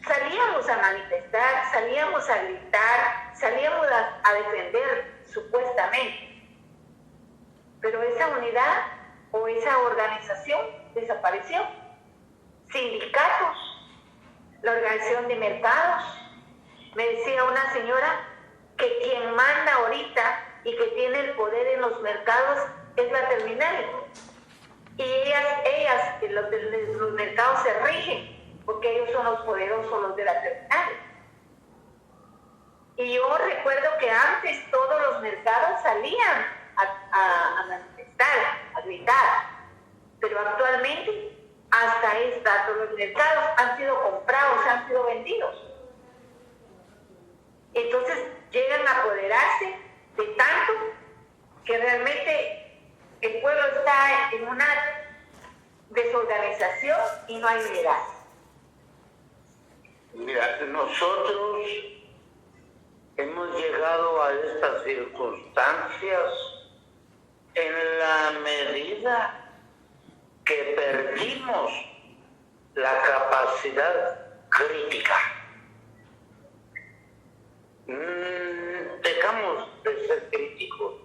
Salíamos a manifestar, salíamos a gritar, salíamos a defender supuestamente. Pero esa unidad o esa organización desapareció. Sindicatos, la organización de mercados. Me decía una señora que quien manda ahorita y que tiene el poder en los mercados es la terminal. Y los mercados se rigen porque ellos son los poderosos, los de la terminal. Y yo recuerdo que antes todos los mercados salían a manifestar, a gritar, pero actualmente hasta esta, todos los mercados han sido comprados, han sido vendidos. Entonces llegan a apoderarse de tanto que realmente el pueblo está en una desorganización y no hay unidad. Mira, nosotros hemos llegado a estas circunstancias en la medida que perdimos la capacidad crítica. Dejamos de ser críticos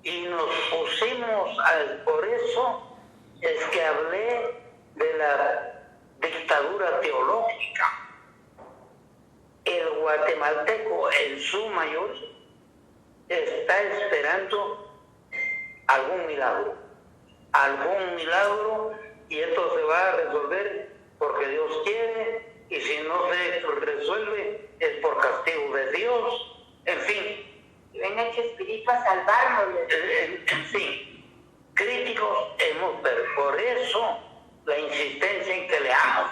y nos pusimos por eso es que hablé de la dictadura teológica. El guatemalteco en su mayoría está esperando algún milagro, y esto se va a resolver porque Dios quiere, y si no se resuelve es por castigo de Dios, en fin. Y venga el Espíritu a salvarnos. En fin, críticos hemos, pero por eso la insistencia en que leamos,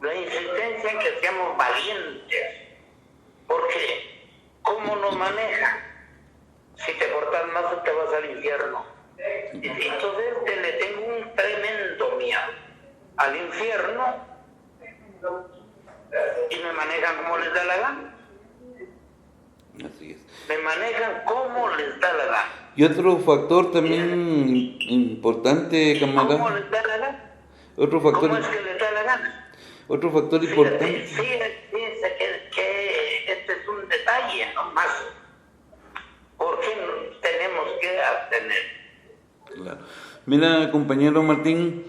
la insistencia en que seamos valientes, porque ¿cómo nos manejan? Si te portas mal te vas al infierno. Entonces le tengo un tremendo miedo al infierno y me manejan como les da la gana. Así es. Me manejan como les da la gana. Y otro factor también importante, camarada. ¿Cómo les da la gana? Otro factor. ¿Cómo es que les da la gana? Otro factor importante. Sí, fíjense que este es un detalle nomás. ¿Por qué tenemos que abstener? Claro. Mira, compañero Martín,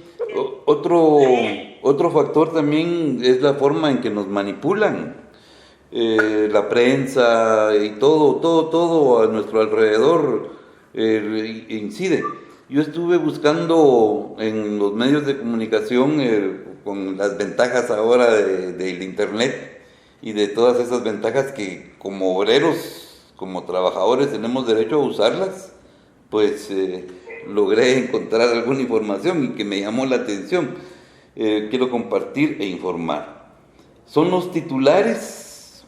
otro factor también es la forma en que nos manipulan. La prensa y todo a nuestro alrededor incide. Yo estuve buscando en los medios de comunicación con las ventajas ahora del internet, y de todas esas ventajas que como obreros, como trabajadores tenemos derecho a usarlas, pues logré encontrar alguna información y que me llamó la atención. Quiero compartir e informar. Son los titulares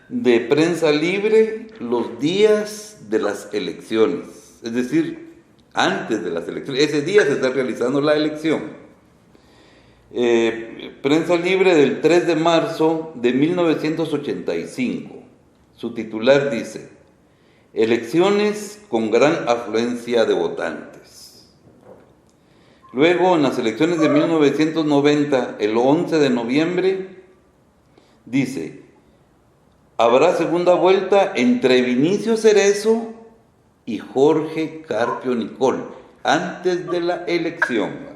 de Prensa Libre los días de las elecciones, es decir, antes de las elecciones. Ese día se está realizando la elección. Prensa Libre del 3 de marzo de 1985. Su titular dice: elecciones con gran afluencia de votantes. Luego, en las elecciones de 1990, el 11 de noviembre, dice: habrá segunda vuelta entre Vinicio Cerezo y Jorge Carpio Nicol, antes de la elección.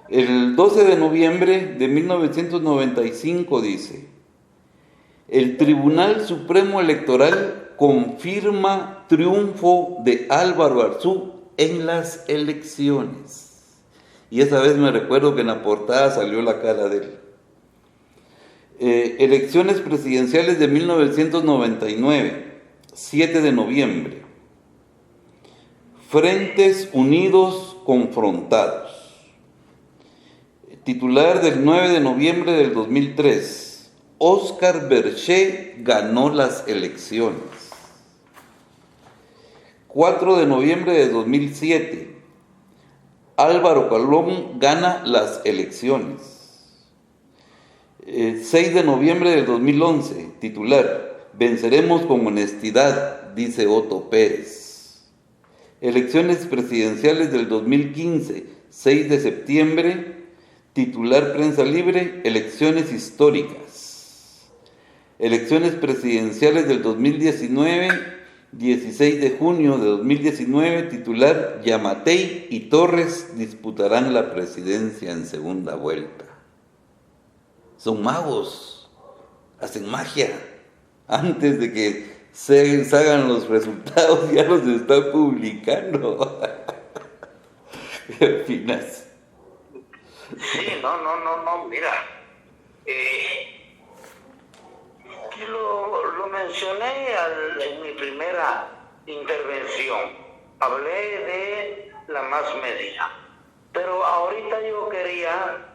El 12 de noviembre de 1995 dice: el Tribunal Supremo Electoral confirma triunfo de Álvaro Arzú en las elecciones. Y esa vez me recuerdo que en la portada salió la cara de él. Elecciones presidenciales de 1999, 7 de noviembre. Frentes Unidos confrontados. Titular del 9 de noviembre del 2003, Óscar Berché ganó las elecciones. 4 de noviembre de 2007, Álvaro Colón gana las elecciones. 6 de noviembre del 2011, titular, venceremos con honestidad, dice Otto Pérez. Elecciones presidenciales del 2015, 6 de septiembre, titular Prensa Libre, elecciones históricas. Elecciones presidenciales del 2019, 16 de junio de 2019, titular Yamatei y Torres disputarán la presidencia en segunda vuelta. Son magos, hacen magia. Antes de que se hagan los resultados ya los están publicando. ¿Qué opinas? Sí, no, mira, lo mencioné en mi primera intervención, hablé de la más media, pero ahorita yo quería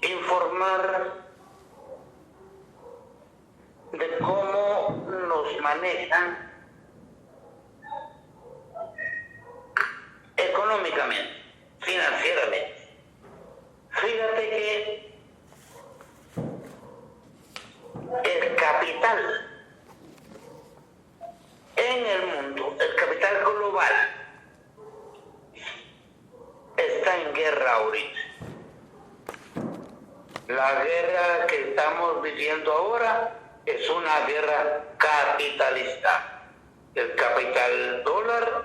informar de cómo nos manejan económicamente, financieramente. Fíjate que el capital en el mundo, el capital global, está en guerra ahorita. La guerra que estamos viviendo ahora es una guerra capitalista. El capital dólar,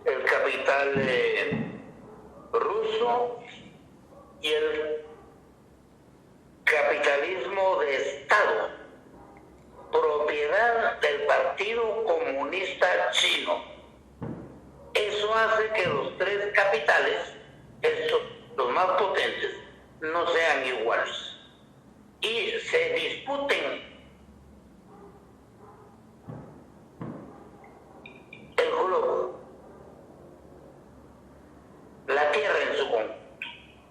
el capital ruso y el capitalismo de Estado, propiedad del Partido Comunista Chino. Eso hace que los tres capitales, estos, los más potentes, no sean iguales y se disputen el globo, la tierra en su conjunto.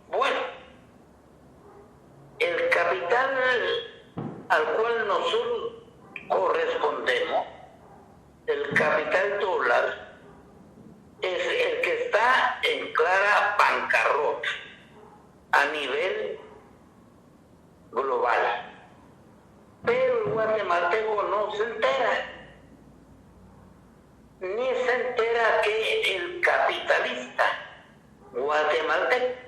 Bueno, el capital al cual nosotros correspondemos, el capital dólar, es el que está en clara bancarrota a nivel global. Pero el guatemalteco no se entera, ni se entera que el capitalista guatemalteco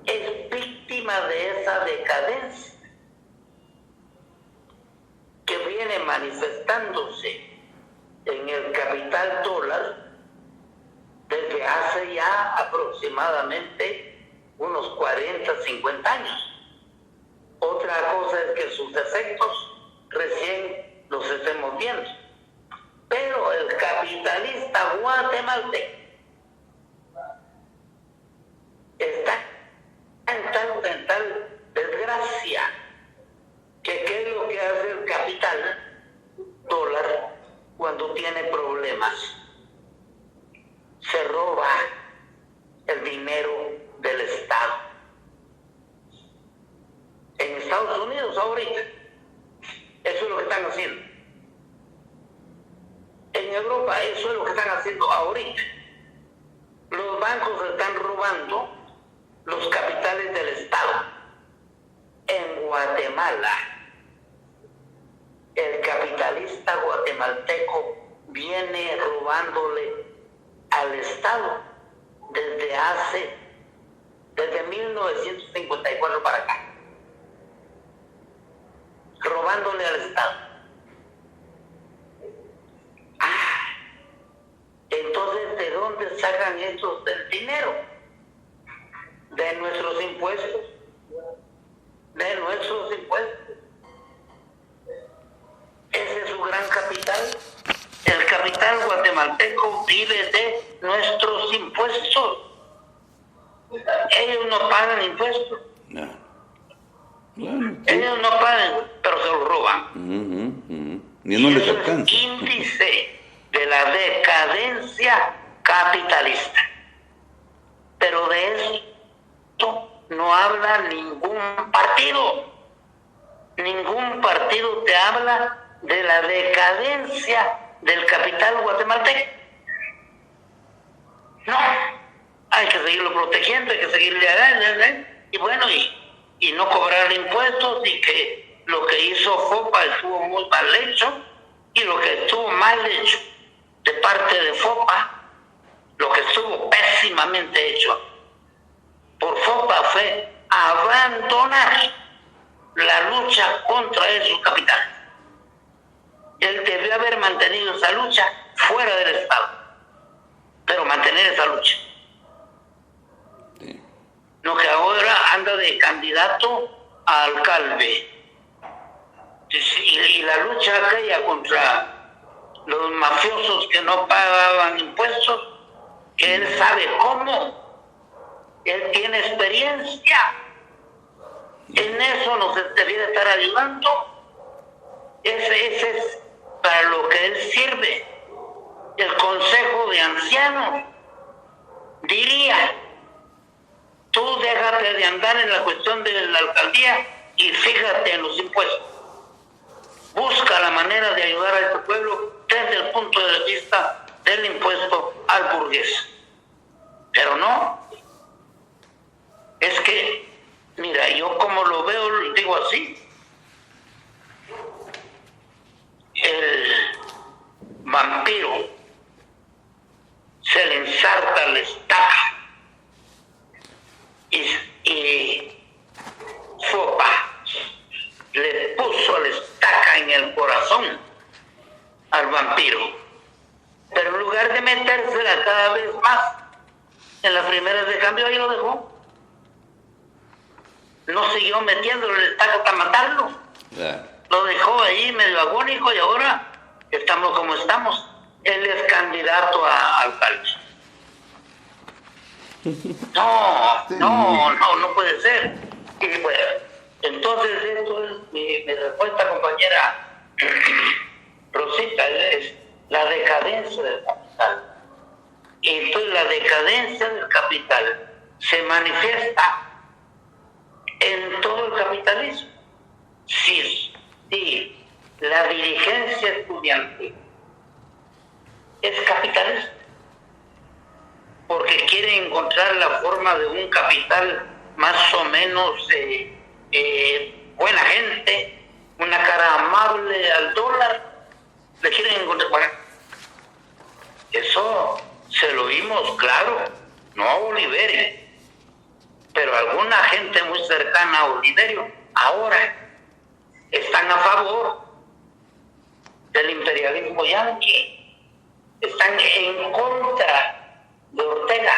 es víctima de esa decadencia que viene manifestándose en el capital dólar desde hace ya aproximadamente unos 40, 50 años. Otra cosa es que sus efectos recién los estemos viendo. Pero el capitalista guatemalteco está en tal desgracia que qué es lo que hace el capital dólar cuando tiene problemas. Se roba el dinero del Estado. En Estados Unidos ahorita, eso es lo que están haciendo. En Europa, eso es lo que están haciendo ahorita. Los bancos están robando los capitales del Estado. En Guatemala, el capitalista guatemalteco viene robándole al Estado desde 1954 para acá. Robándole al Estado. Entonces, ¿de dónde sacan estos del dinero? De nuestros impuestos. De nuestros impuestos. Ese es su gran capital. El capital guatemalteco vive de nuestros impuestos. Ellos no pagan impuestos. No. Claro, sí. Ellos no pagan, pero se los roban. Y no les eso alcanza. es índice de la decadencia capitalista. Pero de esto no habla ningún partido. Ningún partido te habla de la decadencia del capital guatemalteco. No, hay que seguirlo protegiendo, hay que seguirle adelante, y bueno, y no cobrar impuestos, y que lo que hizo FOPA estuvo muy mal hecho, y lo que estuvo mal hecho de parte de FOPA, lo que estuvo pésimamente hecho por FOPA fue abandonar la lucha contra esos capitales. Él debió haber mantenido esa lucha fuera del Estado, pero mantener esa lucha. Sí. No, que ahora anda de candidato a alcalde. Y la lucha aquella contra los mafiosos que no pagaban impuestos, que él sabe cómo, él tiene experiencia, en eso nos debiera estar ayudando. Ese es para lo que él sirve. El Consejo de Ancianos diría: tú déjate de andar en la cuestión de la alcaldía y fíjate en los impuestos. Busca la manera de ayudar a este pueblo desde el punto de vista del impuesto al burgués. Pero no. Es que, mira, yo como lo veo, digo así: el vampiro se le ensarta la estaca y FOPA le puso la estaca en el corazón al vampiro, pero en lugar de metérsela cada vez más en las primeras de cambio, ahí lo dejó. No siguió metiéndole la estaca hasta matarlo. Lo dejó ahí medio agónico, y ahora estamos como estamos. Él es candidato a alcalde. No puede ser. Y bueno, entonces esto es mi respuesta, compañera Rosita, es la decadencia del capital. Y entonces la decadencia del capital se manifiesta en todo el capitalismo. Sí, la dirigencia estudiantil es capitalista, porque quiere encontrar la forma de un capital más o menos buena gente, una cara amable al dólar, le quieren encontrar. Bueno, eso se lo vimos claro, no a Oliveri, pero alguna gente muy cercana a Oliverio ahora están a favor del imperialismo yanqui, están en contra de Ortega.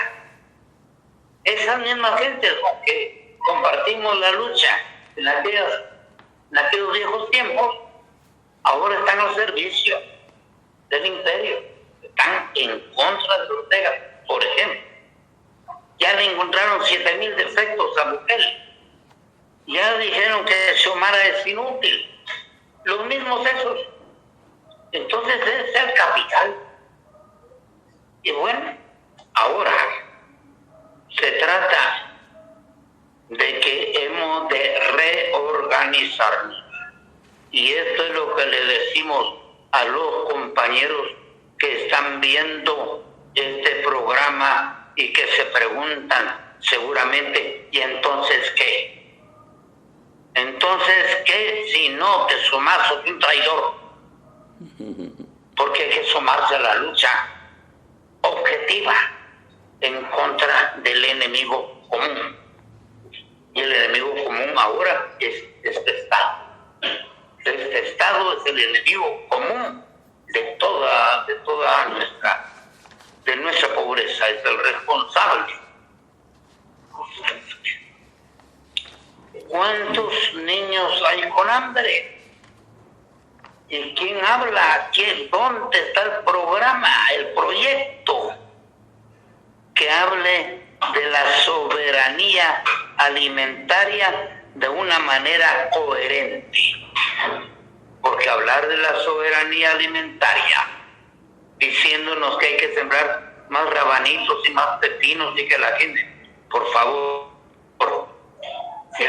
Esas mismas gentes con que compartimos la lucha en aquellos viejos tiempos, ahora están al servicio del imperio, están en contra de Ortega. Por ejemplo, ya le encontraron 7,000 defectos a Bukele, Ya dijeron que Xiomara es inútil. Los mismos esos. Entonces es el capital. Y bueno, ahora se trata de que hemos de reorganizarnos. Y esto es lo que le decimos a los compañeros que están viendo este programa y que se preguntan seguramente, ¿y entonces qué? Entonces, ¿qué si no te sumas sos un traidor? Porque hay que sumarse a la lucha objetiva en contra del enemigo común. Y el enemigo común ahora es este Estado. Este Estado es el enemigo común de toda nuestra pobreza, es el responsable. ¿Cuántos niños hay con hambre? ¿Y quién habla? ¿Dónde está el programa, el proyecto que hable de la soberanía alimentaria de una manera coherente? Porque hablar de la soberanía alimentaria, diciéndonos que hay que sembrar más rabanitos y más pepinos y que la gente, por favor, sí,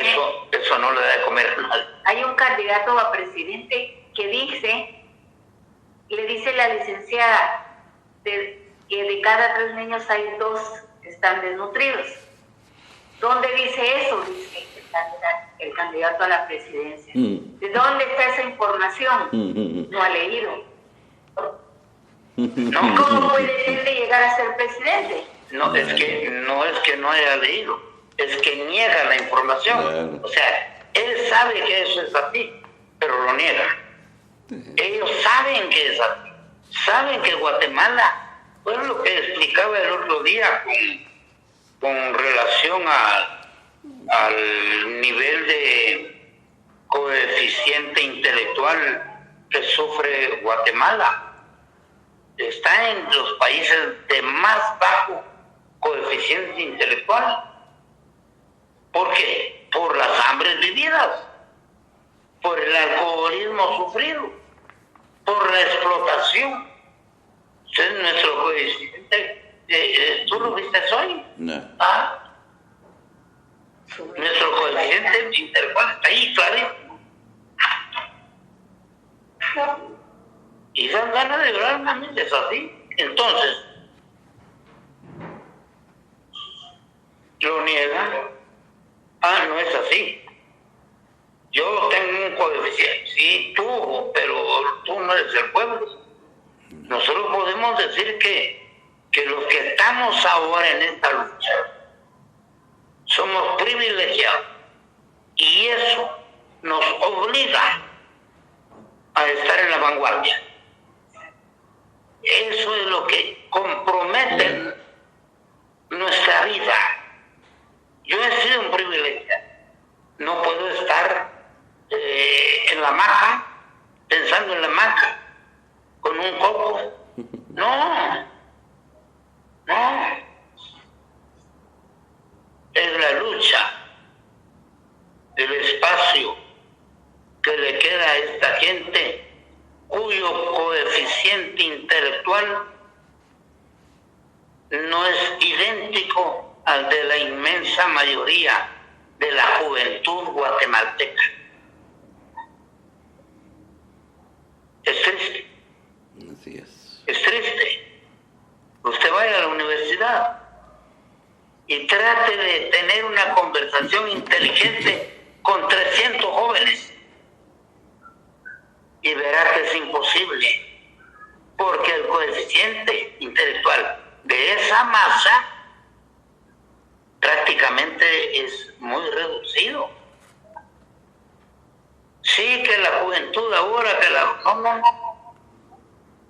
eso no le da de comer a nadie. Hay un candidato a presidente que le dice la licenciada que de cada 3 niños hay 2 que están desnutridos. ¿Dónde dice eso? Dice el candidato a la presidencia. ¿De dónde está esa información? No ha leído. ¿Cómo puede él llegar a ser presidente? No es que no haya leído, es que niega la información. O sea, él sabe que eso es así, pero lo niega. Ellos saben que es así, saben que Guatemala, bueno, lo que explicaba el otro día con relación al nivel de coeficiente intelectual que sufre Guatemala. Está en los países de más bajo coeficiente intelectual. ¿Por qué? Por las hambres vividas, por el alcoholismo sufrido, por la explotación. Entonces nuestro coeficiente, ¿tú lo viste hoy? No. Nuestro coeficiente intelectual está ahí, clarísimo. Y dan ganas de llorar, mami, es así. Entonces, lo niega. No es así. Yo tengo un coeficiente, sí, tú, pero tú no eres el pueblo. Nosotros podemos decir que los que estamos ahora en esta lucha somos privilegiados y eso nos obliga a estar en la vanguardia. Eso es lo que compromete nuestra vida. Yo he sido un privilegiado. No puedo estar en la hamaca, pensando en la hamaca, con un coco. No. Es la lucha, el espacio que le queda a esta gente cuyo coeficiente intelectual no es idéntico al de la inmensa mayoría de la juventud guatemalteca. Es triste. Así es. Es triste. Usted vaya a la universidad y trate de tener una conversación inteligente con 300 jóvenes y verá que es imposible, porque el coeficiente intelectual de esa masa prácticamente es muy reducido. Sí, que la juventud ahora, no.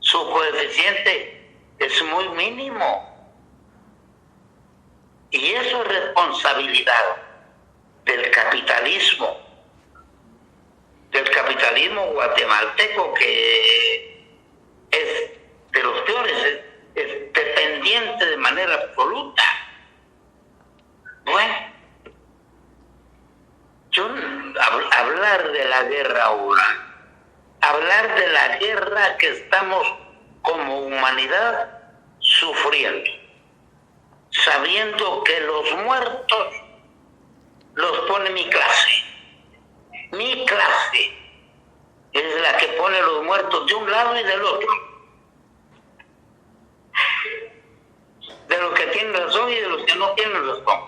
Su coeficiente es muy mínimo. Y eso es responsabilidad del capitalismo guatemalteco, que es de los peores, es dependiente de manera absoluta. Bueno, yo hablar de la guerra ahora, hablar de la guerra que estamos como humanidad sufriendo, sabiendo que los muertos los pone mi clase. Mi clase es la que pone los muertos de un lado y del otro, de los que tienen razón y de los que no tienen razón.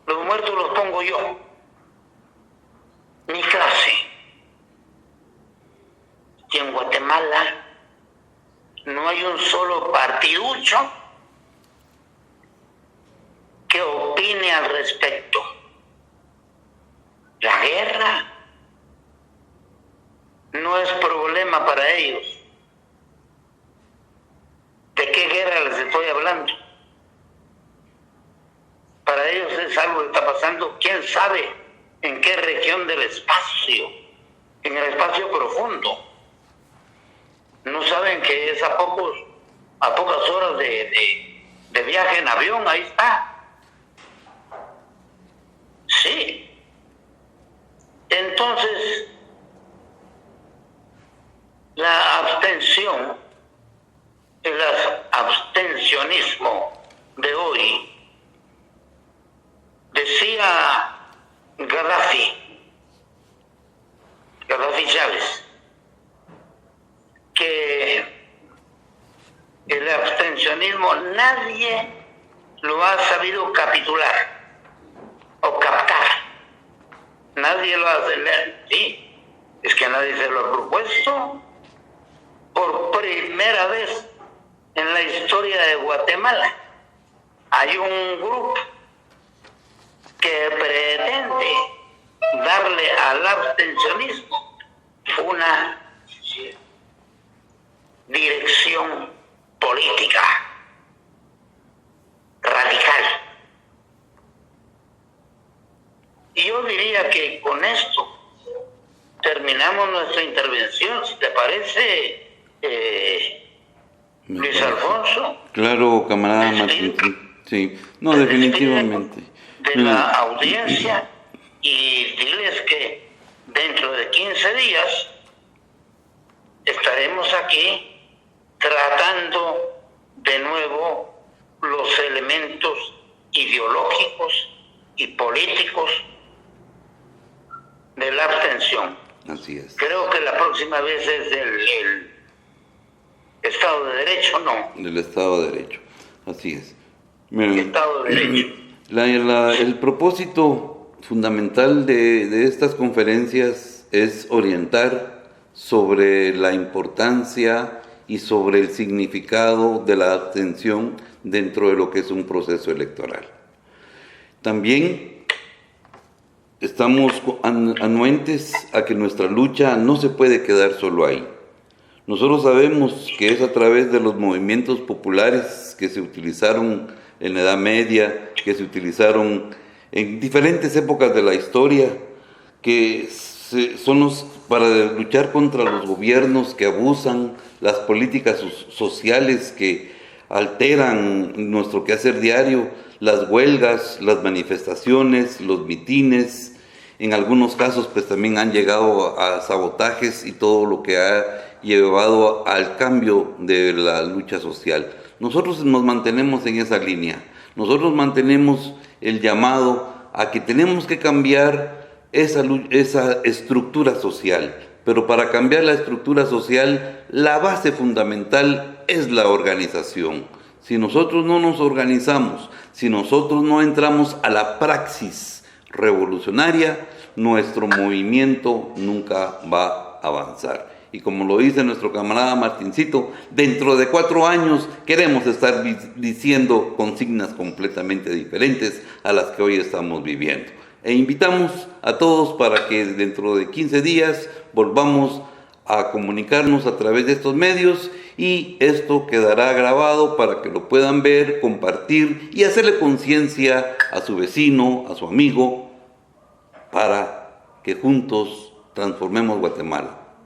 Los muertos los pongo yo, mi clase. Y en Guatemala no hay un solo partiducho que opine al respecto. La guerra no es problema para ellos. ¿De qué guerra les estoy hablando? Para ellos es algo que está pasando, quién sabe en qué región del espacio, en el espacio profundo. No saben que es a pocas horas de viaje en avión, ahí está. Sí. Entonces, la abstención, el abstencionismo de hoy, decía Gaddafi Chávez, que el abstencionismo nadie lo ha sabido capitular o captar. Nadie lo hace leer. Sí, es que nadie se lo ha propuesto. Por primera vez en la historia de Guatemala hay un grupo que pretende darle al abstencionismo una dirección política radical. Y yo diría que con esto terminamos nuestra intervención, si te parece, Luis Alfonso. Claro, camarada Martín. Sí, no, definitivamente. De la audiencia, y diles que dentro de 15 días estaremos aquí tratando de nuevo los elementos ideológicos y políticos de la abstención. Así es. Creo que la próxima vez es del Estado de Derecho, ¿no? Del Estado de Derecho, así es. El Estado de Derecho. El propósito fundamental de estas conferencias es orientar sobre la importancia y sobre el significado de la abstención dentro de lo que es un proceso electoral. También estamos anuentes a que nuestra lucha no se puede quedar solo ahí. Nosotros sabemos que es a través de los movimientos populares que se utilizaron en la Edad Media, que se utilizaron en diferentes épocas de la historia, que son los para luchar contra los gobiernos que abusan, las políticas sociales que alteran nuestro quehacer diario, las huelgas, las manifestaciones, los mitines. En algunos casos pues también han llegado a sabotajes y todo lo que ha llevado al cambio de la lucha social. Nosotros nos mantenemos en esa línea, nosotros mantenemos el llamado a que tenemos que cambiar esa estructura social, pero para cambiar la estructura social, la base fundamental es la organización. Si nosotros no nos organizamos, si nosotros no entramos a la praxis revolucionaria, nuestro movimiento nunca va a avanzar. Y como lo dice nuestro camarada Martincito, dentro de 4 años queremos estar diciendo consignas completamente diferentes a las que hoy estamos viviendo. E invitamos a todos para que dentro de 15 días volvamos a comunicarnos a través de estos medios, y esto quedará grabado para que lo puedan ver, compartir y hacerle conciencia a su vecino, a su amigo, para que juntos transformemos Guatemala.